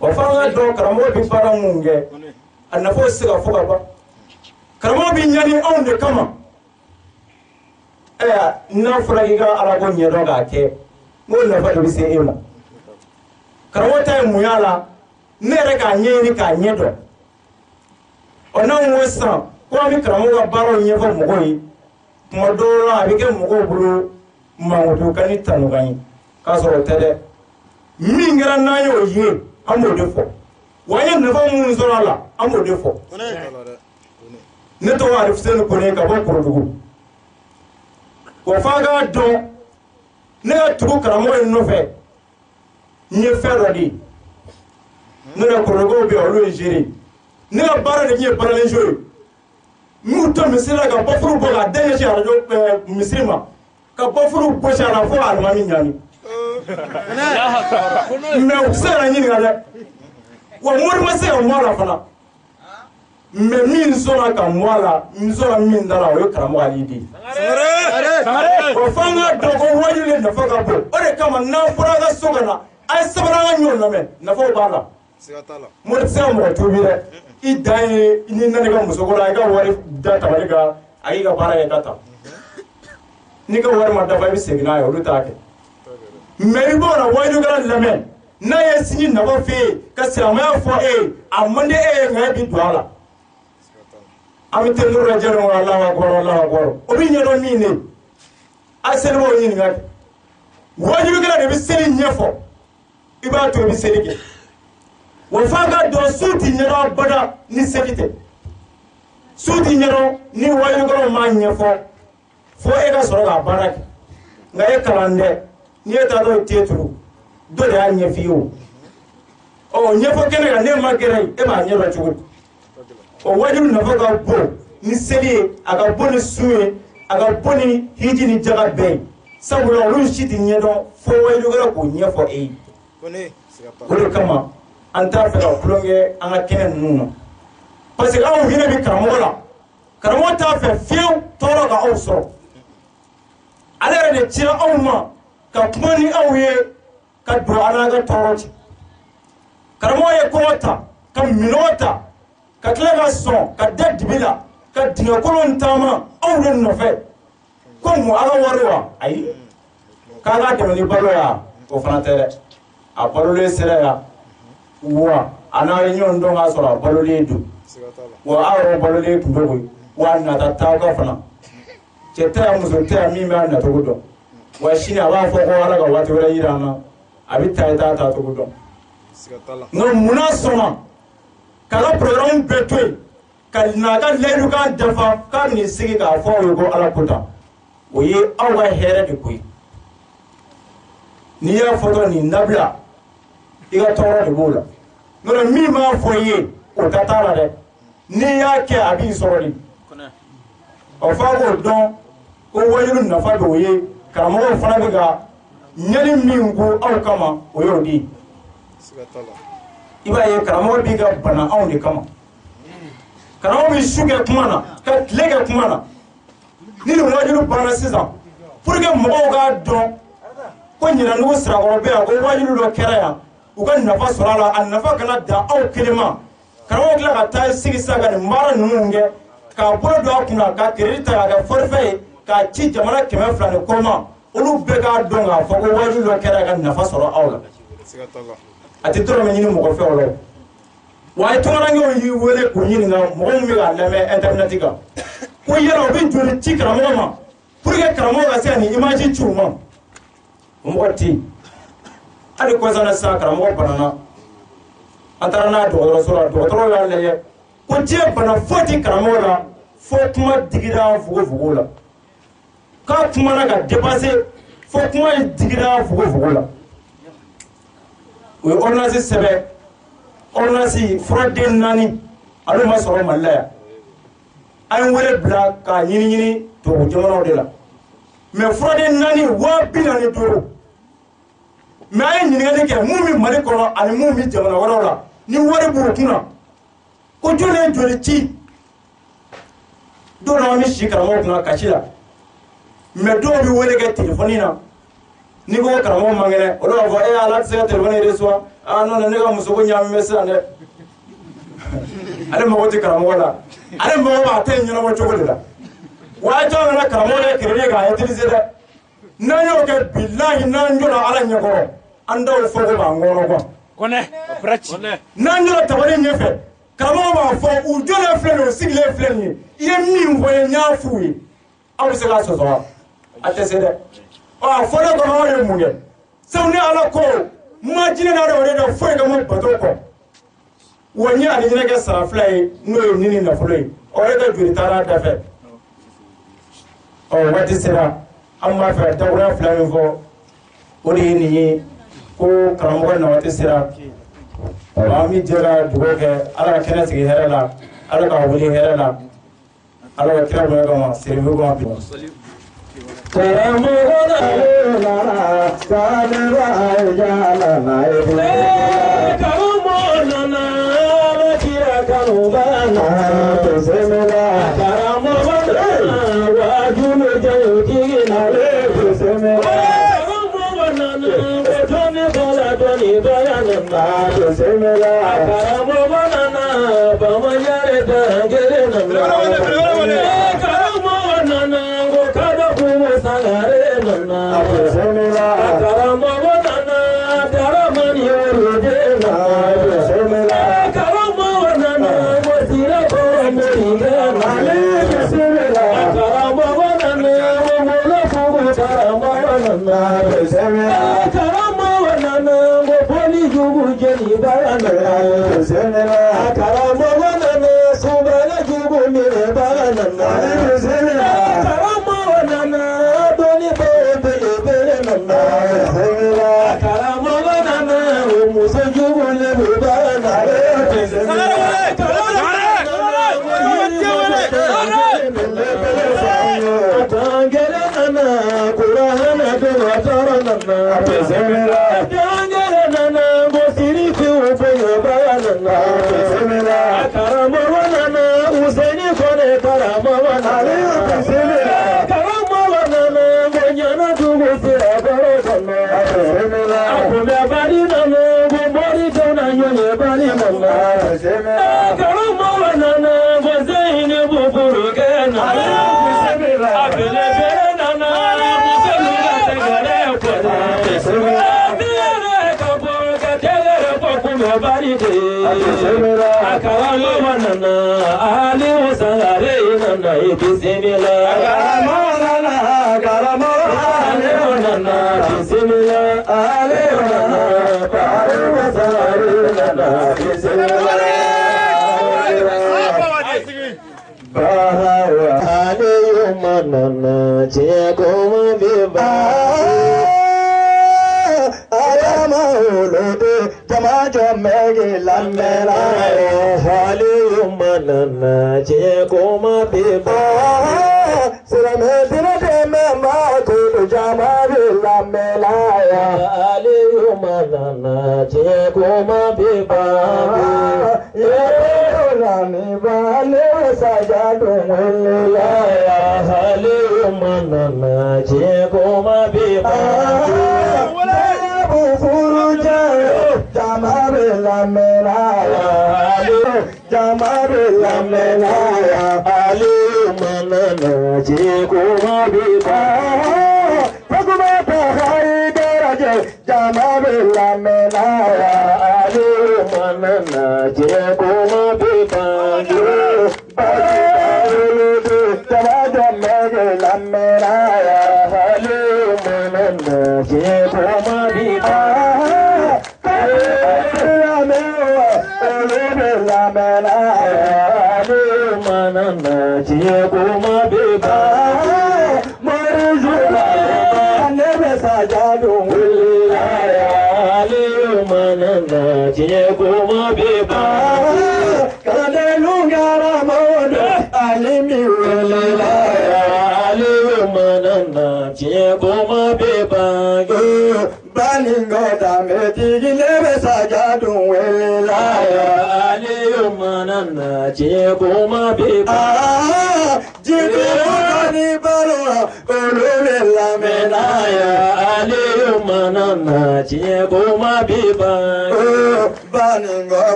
wa f'an ka dɔn karamɔgɔ bɛ baara mun kɛ a nafa tɛ se ka fɔ ka ban karamɔgɔ bɛ ɲani anw de kama n'a fɔra k'i ka ala ko ɲɛdɔn k'a kɛ n ko nafa de bɛ se e ma karamɔgɔ ta ye mun y'a la ne yɛrɛ k'a ɲɛɲini k'a ɲɛdɔn ɔ n'anw ko sisan ko an bɛ karamɔgɔ ka baaraw ɲɛfɔ mɔgɔw ye tuma dɔw la a bɛ kɛ mɔgɔw bolo mangoto kani tanugani ka sɔrɔ tɛ dɛ min kɛra n'an y'o ye an b'o de fɔ wa an ye nafa minnu sɔrɔ a la an b'o de fɔ ne tɔgɔ Arifuseni Kone ka bɔ Korodugu wa f'a k'a dɔn ne ka tugu karamɔgɔ in nɔfɛ n ye fɛn dɔ de ye ne ka Koroduguw bɛ yen olu ye géré ne ka baara de ye baaralenso ye n'u to misiri la ka bɔfuru bɔ ka den ɲɛsin arajo misiri ma ka bɔfuru gosi a la fo alimami ɲani mais u tɛ se ka na ɲininka dɛ wa mori ma se ka mɔ a la fana mais min sɔnna ka mɔ a la n sɔnna min da la o ye karamɔgɔ Ali de ye o f'an k'a dɔn ko wajulu de nafa ka bon o de kama n'an bɔra ka so ka na a ye sabara an ka ɲɔgɔn lamɛn nafaw b'a la mori tɛ se ka mɔgɔ tobi dɛ i dan ye ni nani ka muso ko la i ka wari da tabali kan a y'i ka baara kɛ ka ta n'i ka wari ma dafa i bɛ segin n'a ye olu t'a kɛ mais i b'o la wajulu kɛra lamɛn n'a ye sini nafa f'e ye ka silamɛya fɔ e ye a man di e ye nka e bi don a la an bɛ tɛntɛn la jɛnɛ wa Alahu akbar Alahu akbar o bɛ ɲɛdɔn min de a seli b'o ɲininka kɛ wajulu kɛra de bɛ seli ɲɛfɔ i b'a to i bɛ seli kɛ wa f'a ka dɔn su tɛ ɲɛdɔn abada ni seli tɛ su tɛ ɲɛdɔn ni wajulukɛlaw m'a ɲɛfɔ fo e ka sɔrɔ k'a baara kɛ nka e kalan dɛ n'i e t'a dɔn te turu dɔ de y'a ɲɛf'i ye o ɲɛfɔ kɛnɛ kan n'e ma gɛrɛ e b'a ɲɛdɔn cogo di o wajulu nafa ka bon ni seli ye a ka bon ni su ye a ka bon ni hiji ni jaga bɛɛ ye sabula olu si tɛ ɲɛdɔn fo wajulukɛla k'o ɲɛfɔ e ye o de kama an t'a fɛ ka tulonkɛ an ka kɛnɛ ninnu na parce que aw hinɛ bɛ karamɔgɔ la karamɔgɔ t'a fɛ fiyewu tɔɔrɔ ka aw sɔrɔ ale yɛrɛ de cira aw ma ka kuma ni aw ye ka don an n'an ka tɔɔrɔ cɛ karamɔgɔ ye kɔngɔ ta ka minɔgɔ ta ka tila ka sɔn ka da dibi la ka dingɛ kolon taama aw de nɔfɛ ko mun a ka wari wa ayi k'a ka dɛmɛ ni balo ya o fana tɛ dɛ a balolen sera yan wa a n'a ye ɲɔgɔn dɔn k'a sɔrɔ a balolen don wa aw yɛrɛ balolen tun bɛ koyi wa a nata t'aw ka fana cɛ tɛ yan muso tɛ yan min b'a natogo dɔn wa sini a b'a fɔ ko ala ka waati wɛrɛ yira an na a bɛ taa i t'a tacogo dɔn nka munna sɔnna k'a ka programme bɛɛ to yen ka n'a ka layidu kan dafa k'a bɛn'i sigi k'a fɔ aw ye ko ala ko tan o ye aw ka hɛrɛ de koyi n'i y'a fɔ dɔrɔn nin dabila i ka tɔɔrɔ de b'o la n'o tɛ min b'a fɔ i ye o ta t'a la dɛ n'i y'a kɛ a b'i sɔrɔ de ɔ f'a k'o dɔn ko wajulu nafa de o ye karamɔgɔw fana bɛ ka ɲɛni min ko aw kama o y'o de ye i b'a ye karamɔgɔ b'i ka bana anw de kama karamɔgɔ bɛ su kɛ kuma na ka tile kɛ kuma na ni nin wajulu banna sisan pour que mɔgɔw k'a dɔn ko Nianadougou Sirakoro bɛ yan ko wajulu dɔ kɛra yan u ka nafa sɔrɔ a la a nafa kana dan aw kelen ma karamɔgɔ tila ka taa sigi sisan ka nin baara ninnu kɛ k'a bolo don a kunna ka crédit ta k'a kɛ forfait ye k'a ci jamana 200 ni kɔ ma olu bɛɛ k'a dɔn k'a fɔ ko wajulu dɔ kɛra ka nafa sɔrɔ aw la a tɛ dɔrɔmɛ ɲini mɔgɔ fɛ o la wa a ye tɔmɔnankew y'i wele k'u ɲininka mɔgɔ min bɛ k'a lamɛn internet kan ko yala u bɛ joli ci karamɔgɔ ma pour que karamɔgɔ ka se ka nin image ci u ma o mɔgɔ tɛ yen hali kɔsan sisan karamɔgɔ banana an taara n'a ye dɔgɔtɔrɔso la dɔgɔtɔrɔw y'a lajɛ ko diɲɛ bana foyi tɛ karamɔgɔ la fo kuma digira fugofugo la k'a kumana ka dépasser fo kuma in digira fugofugo la o ye ordonnance sɛbɛn ordonnance furaden 4 ale ma sɔrɔ Mali la yan an ye wele bila k'a ɲiniɲini tubabu jamanaw de la mais furaden 4 245 mais a ye ɲininkali kɛ mun bɛ Mali kɔnɔ ani mun bɛ jamana wɛrɛw la ni wari b'u kunna ko joli ye joli ci dɔw la an bɛ si karamɔgɔ kunna kasi la mais dɔw bɛ wele kɛ telefɔni na ni ko karamɔgɔ man kɛnɛ olu b'a fɔ ala tɛ se ka telefɔni reçoit non ne ka muso ko ɲaami bɛ sisan dɛ ale mago tɛ karamɔgɔ la ale mago b'a ta in ɲɛnabɔ cogo de la wa a jɔn nana karamɔgɔ kɛ crédit k'a utiliser dɛ n'an y'o kɛ bilahi n'an jɔra ala ɲɛkɔrɔ an dɔw fɔ ko b'an kɔnɔ n'an jɔra tabali ɲɛfɛ karamɔgɔ b'a fɔ u jɔlen filɛ nin ye u sigilen filɛ nin ye i ye min fɔ n ye n y'a f'u ye aw bɛ se k'a sɔsɔ wa a tɛ se dɛ fɔlɔ kɔnɔ ye mun ye sabu ni ala ko ma jinɛ na dɔw de foyi ka mun bato kɔ wa n ye ale ɲinɛ kɛ sara fila ye n'o ye ɲini nafolo ye o yɛrɛ ka joli taara da fɛ waati sera an b'a fɛ dakuruya fila min fɔ o de ye nin ye ko karamɔgɔ na waati sera an bɛ jɛ ka dugawu kɛ ala ka kɛnɛ sigi hɛrɛ la ala ka wuli hɛrɛ la ala ka kira bonya kama siribu kama bi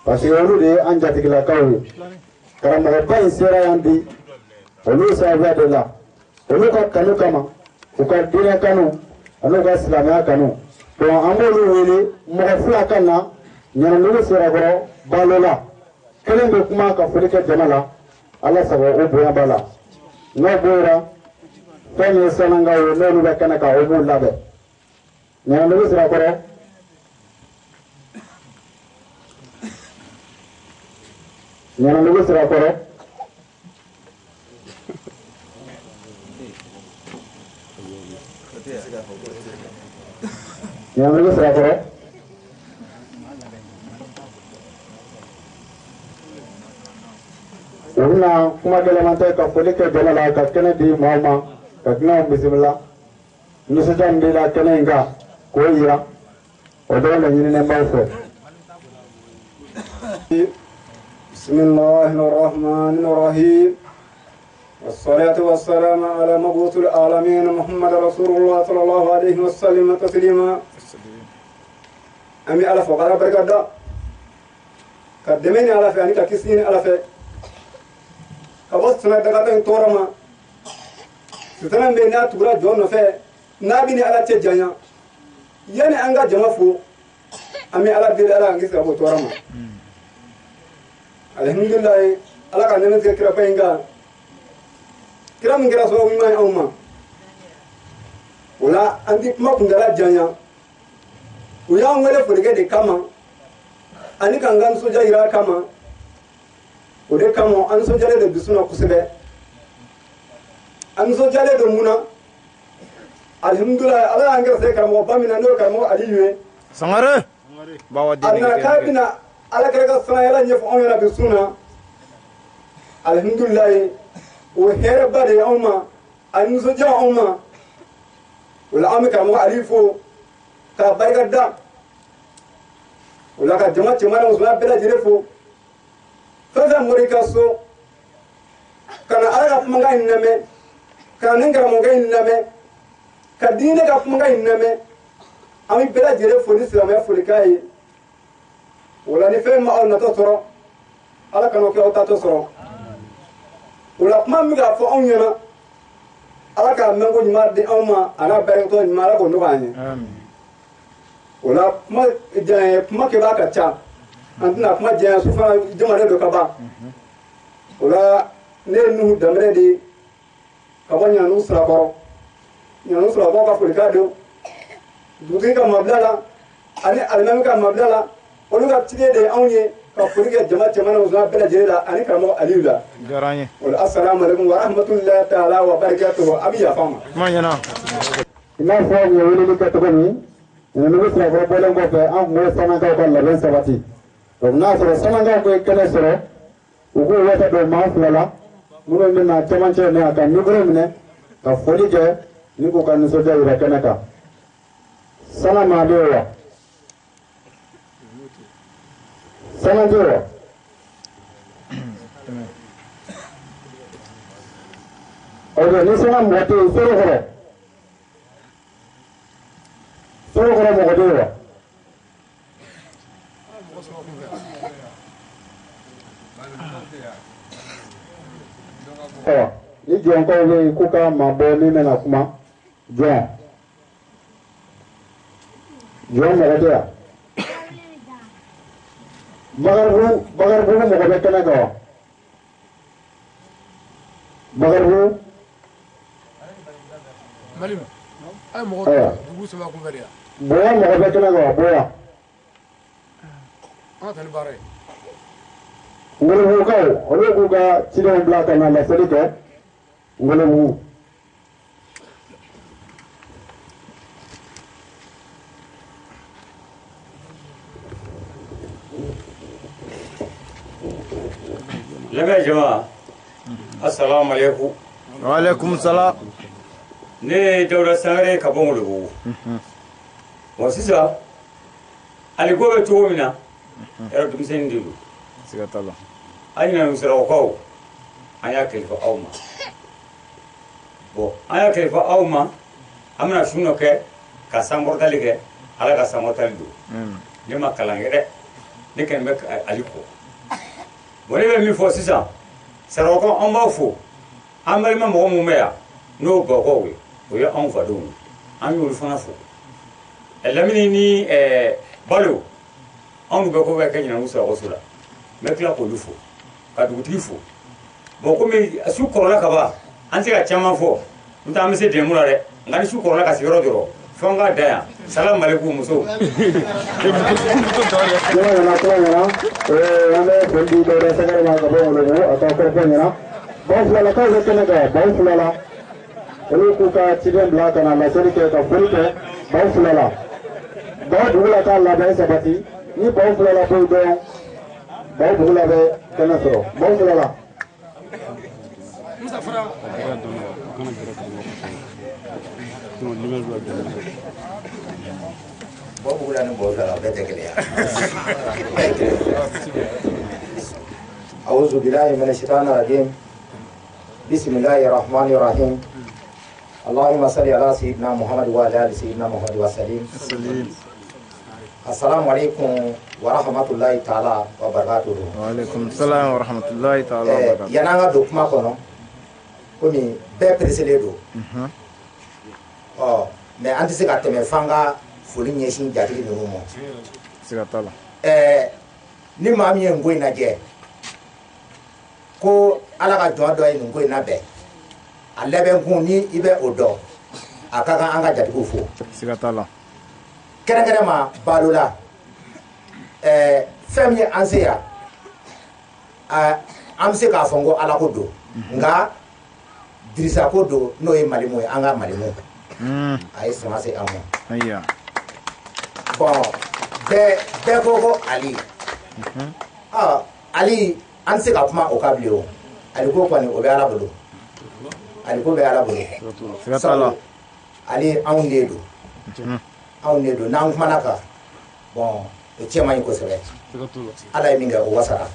parce que olu de an jatigilakaw ye karamɔgɔba in sera yan bi olu sababuya de la olu ka kanu kama u ka diinɛ kanu ani u ka silamɛya kanu donc an b'olu wele mɔgɔ fila ka na Nianadougou Sirakoro balo la kelen bɛ kuma ka foli kɛ jama la ala sago o bonya b'a la n'o bɔra fɛn min ye sanankaw ye n'olu bɛ kɛnɛ kan o b'u labɛn Nianadougou Sirakoro Nianadougou Sirakoro Nianadougou Sirakoro u bɛna kuma gɛlɛman tɛ ka foli kɛ jama la ka kɛnɛ di maaw ma ka dunanw bisimila nisɔndiya min b'i la kɛnɛ in kan k'o yira o dɔrɔn de ɲininen b'aw fɛ. بسم الله الرحمن الرحيم والصلاة والسلام على مبعوث العالمين محمد رسول الله صلى الله عليه وسلم تسليما أمي على فقراء بركة قدميني على فاني كيسيني على في كبوس سنة دكاتين تورما ستنا بينا تقول جون نفع نابيني على تجانيا يعني أنجا جمافو أمي على دير على أنجز كبو تورما alhamdulillah ala ka nene kira painga kira min kira so mi mai awma wala andi kuma kundala janya uya ngwele fulike de kama ani kangan soja ira kama ode kama an soja le de bisuna kusebe an soja le de muna alhamdulillah ala angira se kama bamina no kama aliwe Sangaré bawa dini ana kabina ala kɛra Sanayèlè ɲɛfɔ anw ɲɛna bi sun na alhamdulilayi o hɛrɛba de ye anw ma a nisɔndiya anw ma o la an bɛ karamɔgɔ Ali fo k'a barika da o la ka jama cɛman ni musoman bɛɛ lajɛlen fo fɛn fɛn mɔri ka so ka na ala ka kumakan in lamɛn ka na ni karamɔgɔkɛ in lamɛn ka diinɛ ka kumakan in lamɛn an bɛ bɛɛ lajɛlen fo ni silamɛya folikan ye wala ni fɛn ma aw natɔ sɔrɔ ala kan'o kɛ aw tatɔ sɔrɔ wala kuma min k'a fɔ anw ɲɛna ala k'a mɛn ko ɲuman di anw ma a n'a barikatɔ ɲuman ala k'o nɔgɔya an ye wala kuma kɛbaa ka ca an tɛna kuma jɛnya so fana jamana dɔ ka ban wala ne ye Nuhu Danbɛlɛ de ka bɔ Nianadougou Sirakoro Nianadougou Sirakoro ka folikan don dugutigi ka mabila la ani alimami ka mabila la olu ka tile de anw ye ka foli kɛ jama cɛman na musoman bɛɛ lajɛlen la ani karamɔgɔ Aliyu la diyara an ye wala assalamu alaikum wa rahmatullahi ta'ala wa barakatuhu a bɛ yafa ma kuma ɲɛna i n'a fɔ u ye weleli kɛ cogo min Nianadougou Sirakoro bɔlen kɔfɛ an tun bɛ sanankaw ka labɛn sabati donc n'a sɔrɔ sanankaw bɛ kɛnɛ sɔrɔ u k'u wasa don maa fila la minnu bɛna cɛmancɛ minɛ a ka micro minɛ ka foli kɛ ni k'u ka nisɔndiya yira kɛnɛ kan sanan maa bɛ yen wa sanan tɛ wa ok ni sanan mɔgɔ tɛ yen Sorokɔrɔ mɔgɔ tɛ yen wa ni jɔnkaw bɛ yen k'u ka mabɔ min bɛna kuma jɔn mɔgɔ tɛ yan Bakaribugu mɔgɔ bɛ kɛnɛ kan wa Bakaribugu Boya mɔgɔ bɛ kɛnɛ kan wa Boya Ngolobugukaw olu k'u ka cidenw bila ka na laseli kɛ Ngolobugu Lamɛn jama assalamu alaikum wa alaikum salam ne ye Badra Sangaré ka bɔ Ngolobugu bon sisan ali ko bɛ cogo min na yɛrɛ denmisɛnnin de don siga t'a la an Nianadougou Sirakorokaw an y'a kalifa aw ma bon an y'a kalifa aw ma an bɛna sun dɔ kɛ ka sankɔrɔtali kɛ ala ka sankɔrɔtali don ne ma kalan kɛ dɛ ne kɛni bɛ ali kɔ bon ne bɛ min fɔ sisan Sirakoro an b'aw fo an balima mɔgɔ mun bɛ yan n'o bɔkɔw ye o ye anw fadenw ye an y'olu fana fo Lamini ni balo anw bɛɛ ko bɛ kɛ ɲinamu Sirakoroso la n bɛ tila k'olu fo ka dugutigi fo bon komi su kɔrɔla ka ban an tɛ ka caman fɔ n tɛ an bɛ se dɛmu la dɛ nka ni su kɔrɔla ka se yɔrɔ dɔrɔn fɛn ka da yan salamu aleykum musow. an bɛ foli di Badra Sangaré ma ka bɔ Wolobo a ka kɔrɔfɔ ɲɛna baw filalakaw bɛ kɛnɛ kan baw filala olu k'u ka ciden bila ka na laseli kɛ ka foli kɛ baw filala baw dugu la k'a labɛn sabati ni baw filala pewu dɔrɔn baw dugu la bɛ kɛnɛ sɔrɔ baw filala. أعوذ بالله من الشيطان الرجيم بسم الله الرحمن الرحيم اللهم صل على سيدنا محمد وعلى آل سيدنا محمد وسلم السلام عليكم ورحمة الله تعالى وبركاته. وعليكم السلام ورحمة الله تعالى وبركاته. يانا دو كما كونو كومي بي بريسيلي دو mais an tɛ se ka tɛmɛ f'an ka foli ɲɛsin jatigi ninnu ma. Siga t'a la. ni maa min ye nin ko in lajɛ ko ala ka jɔn dɔ ye nin ko in labɛn a labɛn kun ni i bɛ o dɔn a ka kan an ka jatigiw fo. Siga t'a la. kɛrɛnkɛrɛnma balo la fɛn min ye an se yan an bɛ se k'a fɔ n ko ala ko don nka dirisa ko don n'o ye malimu ye an ka malimu. a ye sɔn ka se an ma. bon bɛɛ ko ko ali ali an tɛ se ka kuma o ka bilen o ali ko kɔni o bɛ ala bolo ali ko bɛ ala bolo sabu ali anw de don anw de don n'an kumana kan bon o cɛ man ɲi kosɛbɛ ala ye min kɛ o wasara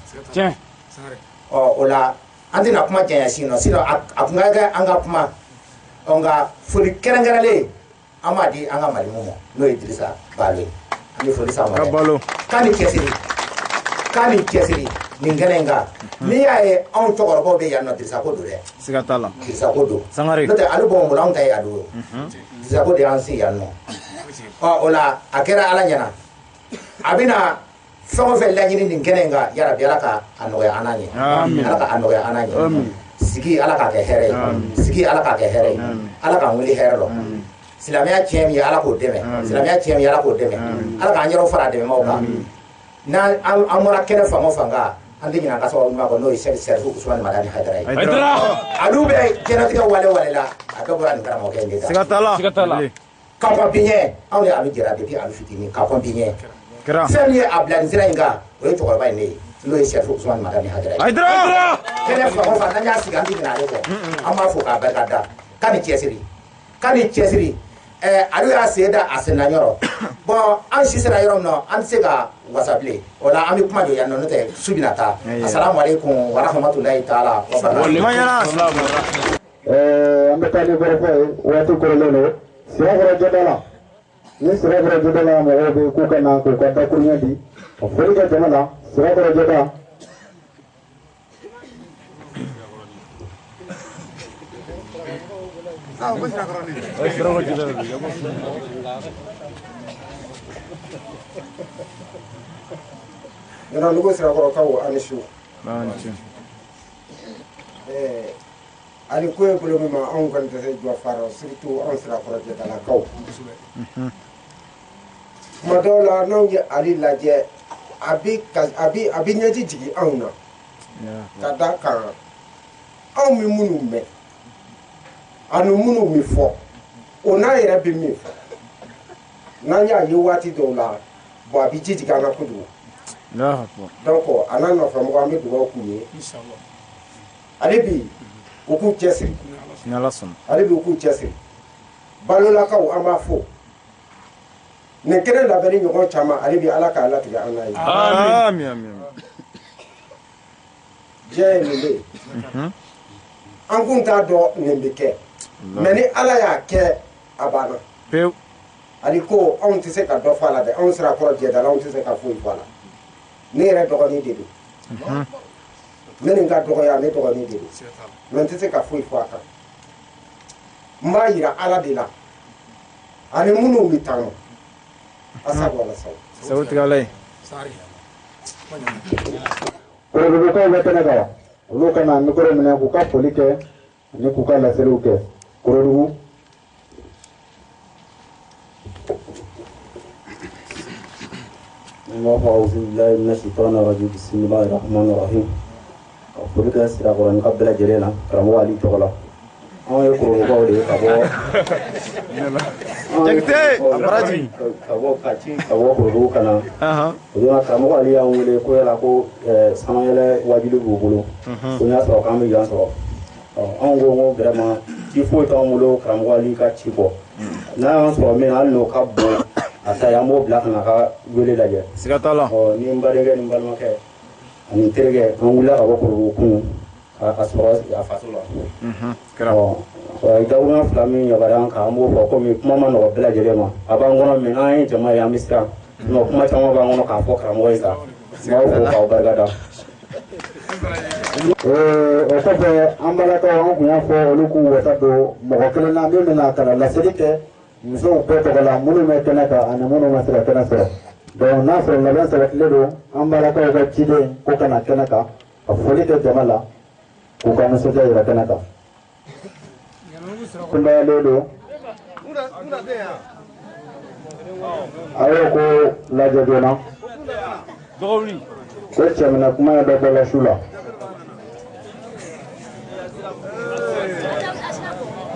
o la an tɛna kuma janya sin nɔ sinon a kun ka kɛ an ka kuma nka foli kɛrɛnkɛrɛnlen an b'a di an ka malimu ma n'o ye Dirisa Balo ye an bɛ foli s'a ma dɛ k'a ni cɛsiri nin kɛnɛ in kan n'i y'a ye anw cɛkɔrɔbaw bɛ yan nɔ Dirisa ko don dɛ siga t'a la Dirisa ko don Sangaré n'o tɛ ale bɔ bolo anw ta ye a don Dirisa ko de y'an se yan nɔ o la a kɛra ala ɲɛna a bɛna fɛn o fɛn laɲini nin kɛnɛ in kan yarabi ala ka a nɔgɔya an n'a ɲɛ ala ka a nɔgɔya an n'a ɲɛ sigi ala k'a kɛ hɛrɛ ye sigi ala k'a kɛ hɛrɛ ye ala k'an wele hɛrɛ lɔ silamɛya tiɲɛ min ye ala k'o dɛmɛ silamɛya tiɲɛ min ye ala k'o dɛmɛ ala k'an yɛrɛw fara dɛmɛmaw kan n'an bɔra kɛnɛ fan o fan kan an tɛ ɲinɛ an ka sababu ɲuman kɔ n'o ye sɛrifu Usumani Madani Hayidara ye olu bɛ diɲɛlatigɛ wale la a bɛɛ bɔra nin karamɔgɔkɛ in de kan siga t'a la ka kɔn biɲɛ anw de a bɛ jɛra depuis a bɛ fitinin ka kɔn biɲɛ fɛn min ye a bila nin sira in kan o ye cɛkɔrɔba in de ye n'o ye sɛrifu Usumani Madani Hayidara ye kɛnɛ fan o fan n'an y'a sigi an tɛ ɲinɛ ale kɔ an b'a fo k'a barika da k'a ni cɛsiri ale y'a sen da a senna yɔrɔ bon an si sera yɔrɔ min na an tɛ se ka wasa bilen o la an bɛ kuma jɔ yan nɔ n'o tɛ su bɛna taa asalamu aleykum wa rahmatulahi taala wa barakatuh. an bɛ taa ni kɔrɔfɔ ye waati kɔrɔlen don Sirakoro jɔda la ni Sirakoro jɔda la mɔgɔw bɛ k'u ka na k'u ka dakuruɲɛ di ka foli kɛ jama la Sirakoro jɔda. Nianadougou Sirakorokaw ani su ani ko ye bolo min ma anw kɔni tɛ se jɔ fara surtout anw Sirakoro jɛtalakaw tuma dɔw la n'anw ye ale lajɛ a bɛ ɲɛji jigin anw na ka da kan anw bɛ minnu mɛn ani minnu bɛ fɔ o n'a yɛrɛ bɛ min fɔ n'an y'a ye waati dɔw la bon a bɛ ji jigin an na kojugu donc a n'a nɔfɛmɔgɔ an bɛ dugawu k'u ye ale bi u k'u cɛsiri ale bi u k'u cɛsiri balolakaw an b'a fo nin kɛnɛ labɛnni ɲɔgɔn caman ale bi ala k'a latigɛ an n'a ye diɲɛ ye nin de ye an kun t'a dɔn nin bɛ kɛ mais ni ala y'a kɛ a banna ali ko anw tɛ se ka dɔ fɔ a la dɛ anw Sirakoro jɛdala anw tɛ se ka foyi fɔ a la ne yɛrɛ dɔgɔnin de don ne nin ka dɔgɔya ne dɔgɔnin de don mɛ n tɛ se ka foyi fɔ a kan n b'a yira ala de la ani minnu bɛ taa nɔ asago ala sago sago tigɛ ala ye kɔrɔdugukaw bɛ kɛnɛ kan olu ka na mikoro minɛ k'u ka foli kɛ ani k'u ka laseliw kɛ kɔrɔdugu أعوذ بالله من الشيطان الرجيم بسم الله الرحمن الرحيم foli kɛ Sirakoro ni ka bɛɛ lajɛlen na karamɔgɔ Ali tɔgɔ la anw ye koromokaw de ye ka bɔ Jakite Abaraji ka bɔ Korodugu ka na o don karamɔgɔ Ali y'an wele ko yala ko Sanayèlè wajibi b'u bolo ko n'a sɔrɔ k'an bɛ yan sɔrɔ anw ko vraiment ci foyi t'anw bolo karamɔgɔ Ali ka ci kɔ n'a y'an sɔrɔ min na hali n'o ka bon a ta ye an b'o bila ka na ka wele lajɛ siga t'a la ni n badenkɛ ni n balimakɛ ani terikɛ an wulila ka bɔ Korodugu kun a sɔrɔ a faso la gabunga fila min yamaruyara an kan an b'o fɔ komi kuma ma nɔgɔ bɛɛ lajɛlen ma a b'an kɔnɔ mɛ an ye jama ye an bɛ siran kuma caman b'an kɔnɔ k'a fɔ karamɔgɔ ye sa n b'aw fo k'aw barikada o kɔfɛ an balakaw an kun y'a fɔ olu k'u wasa don mɔgɔ kelen na min bɛna ka na laseli kɛ musow bɛɛ tɔgɔ la minnu bɛ kɛnɛ kan ani minnu ma se ka kɛnɛ sɔrɔ donc n'a sɔrɔ labɛn sabatilen don an balakaw ka ciden ko ka na kɛnɛ kan ka foli kɛ jama la k'u ka nisɔndiya yira kɛnɛ kan kunbayalen don a y'o ko lajɛ joona ko cɛminɛ kuma ye dɔ bɔla su la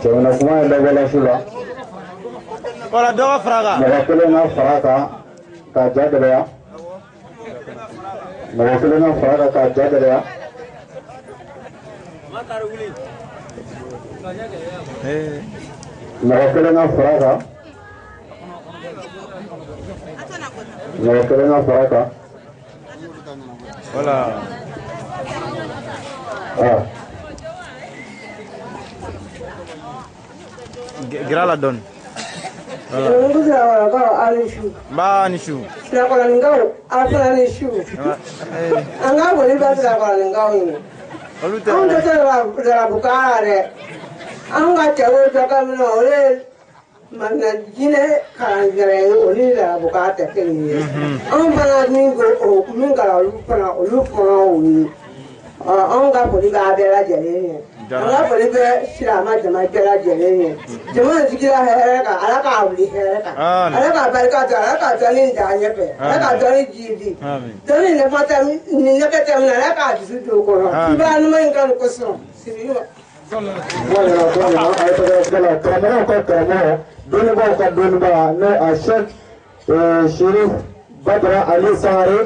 cɛminɛ kuma ye dɔ bɔla su la wala dɔ ka fara kan mɔgɔ kelen ka fara kan k'a ja gɛlɛya mɔgɔ kelen ka fara kan k'a ja gɛlɛya mɔgɔ kelen ka fara kan mɔgɔ kelen ka fara kan wala gira la dɔɔni ba ni su Sirakɔrɔninkaw aw fana ni su an ka boli bɛ Sirakɔrɔninkaw ye olu tɛ anw tɛ se Darabukara dɛ anw ka cɛw dɔ ka min na o ye Magina jinɛ kalanjɛrɛ ye olu ni Darabukara tɛ kelen ye anw fana min kɛra olu fana o ye anw ka boli b'a bɛɛ lajɛlen ye an ka foli bɛ Sirama jama bɛɛ lajɛlen ye jama sigira hɛrɛ kan Ala k'a wuli hɛrɛ kan Ala k'a barika don Ala k'a dɔnni da ɲɛfɛ Ala k'a dɔnni jiidi dɔnni nafa tɛ ni nɛgɛ tɛ min na Ala k'a dusu don o kɔnɔ i b'a ɲuman in kanu kosɔn karamɔgɔw ka karamɔgɔ dɔnnibaaw ka dɔnnibaa ne a Cheikh Badra Sangaré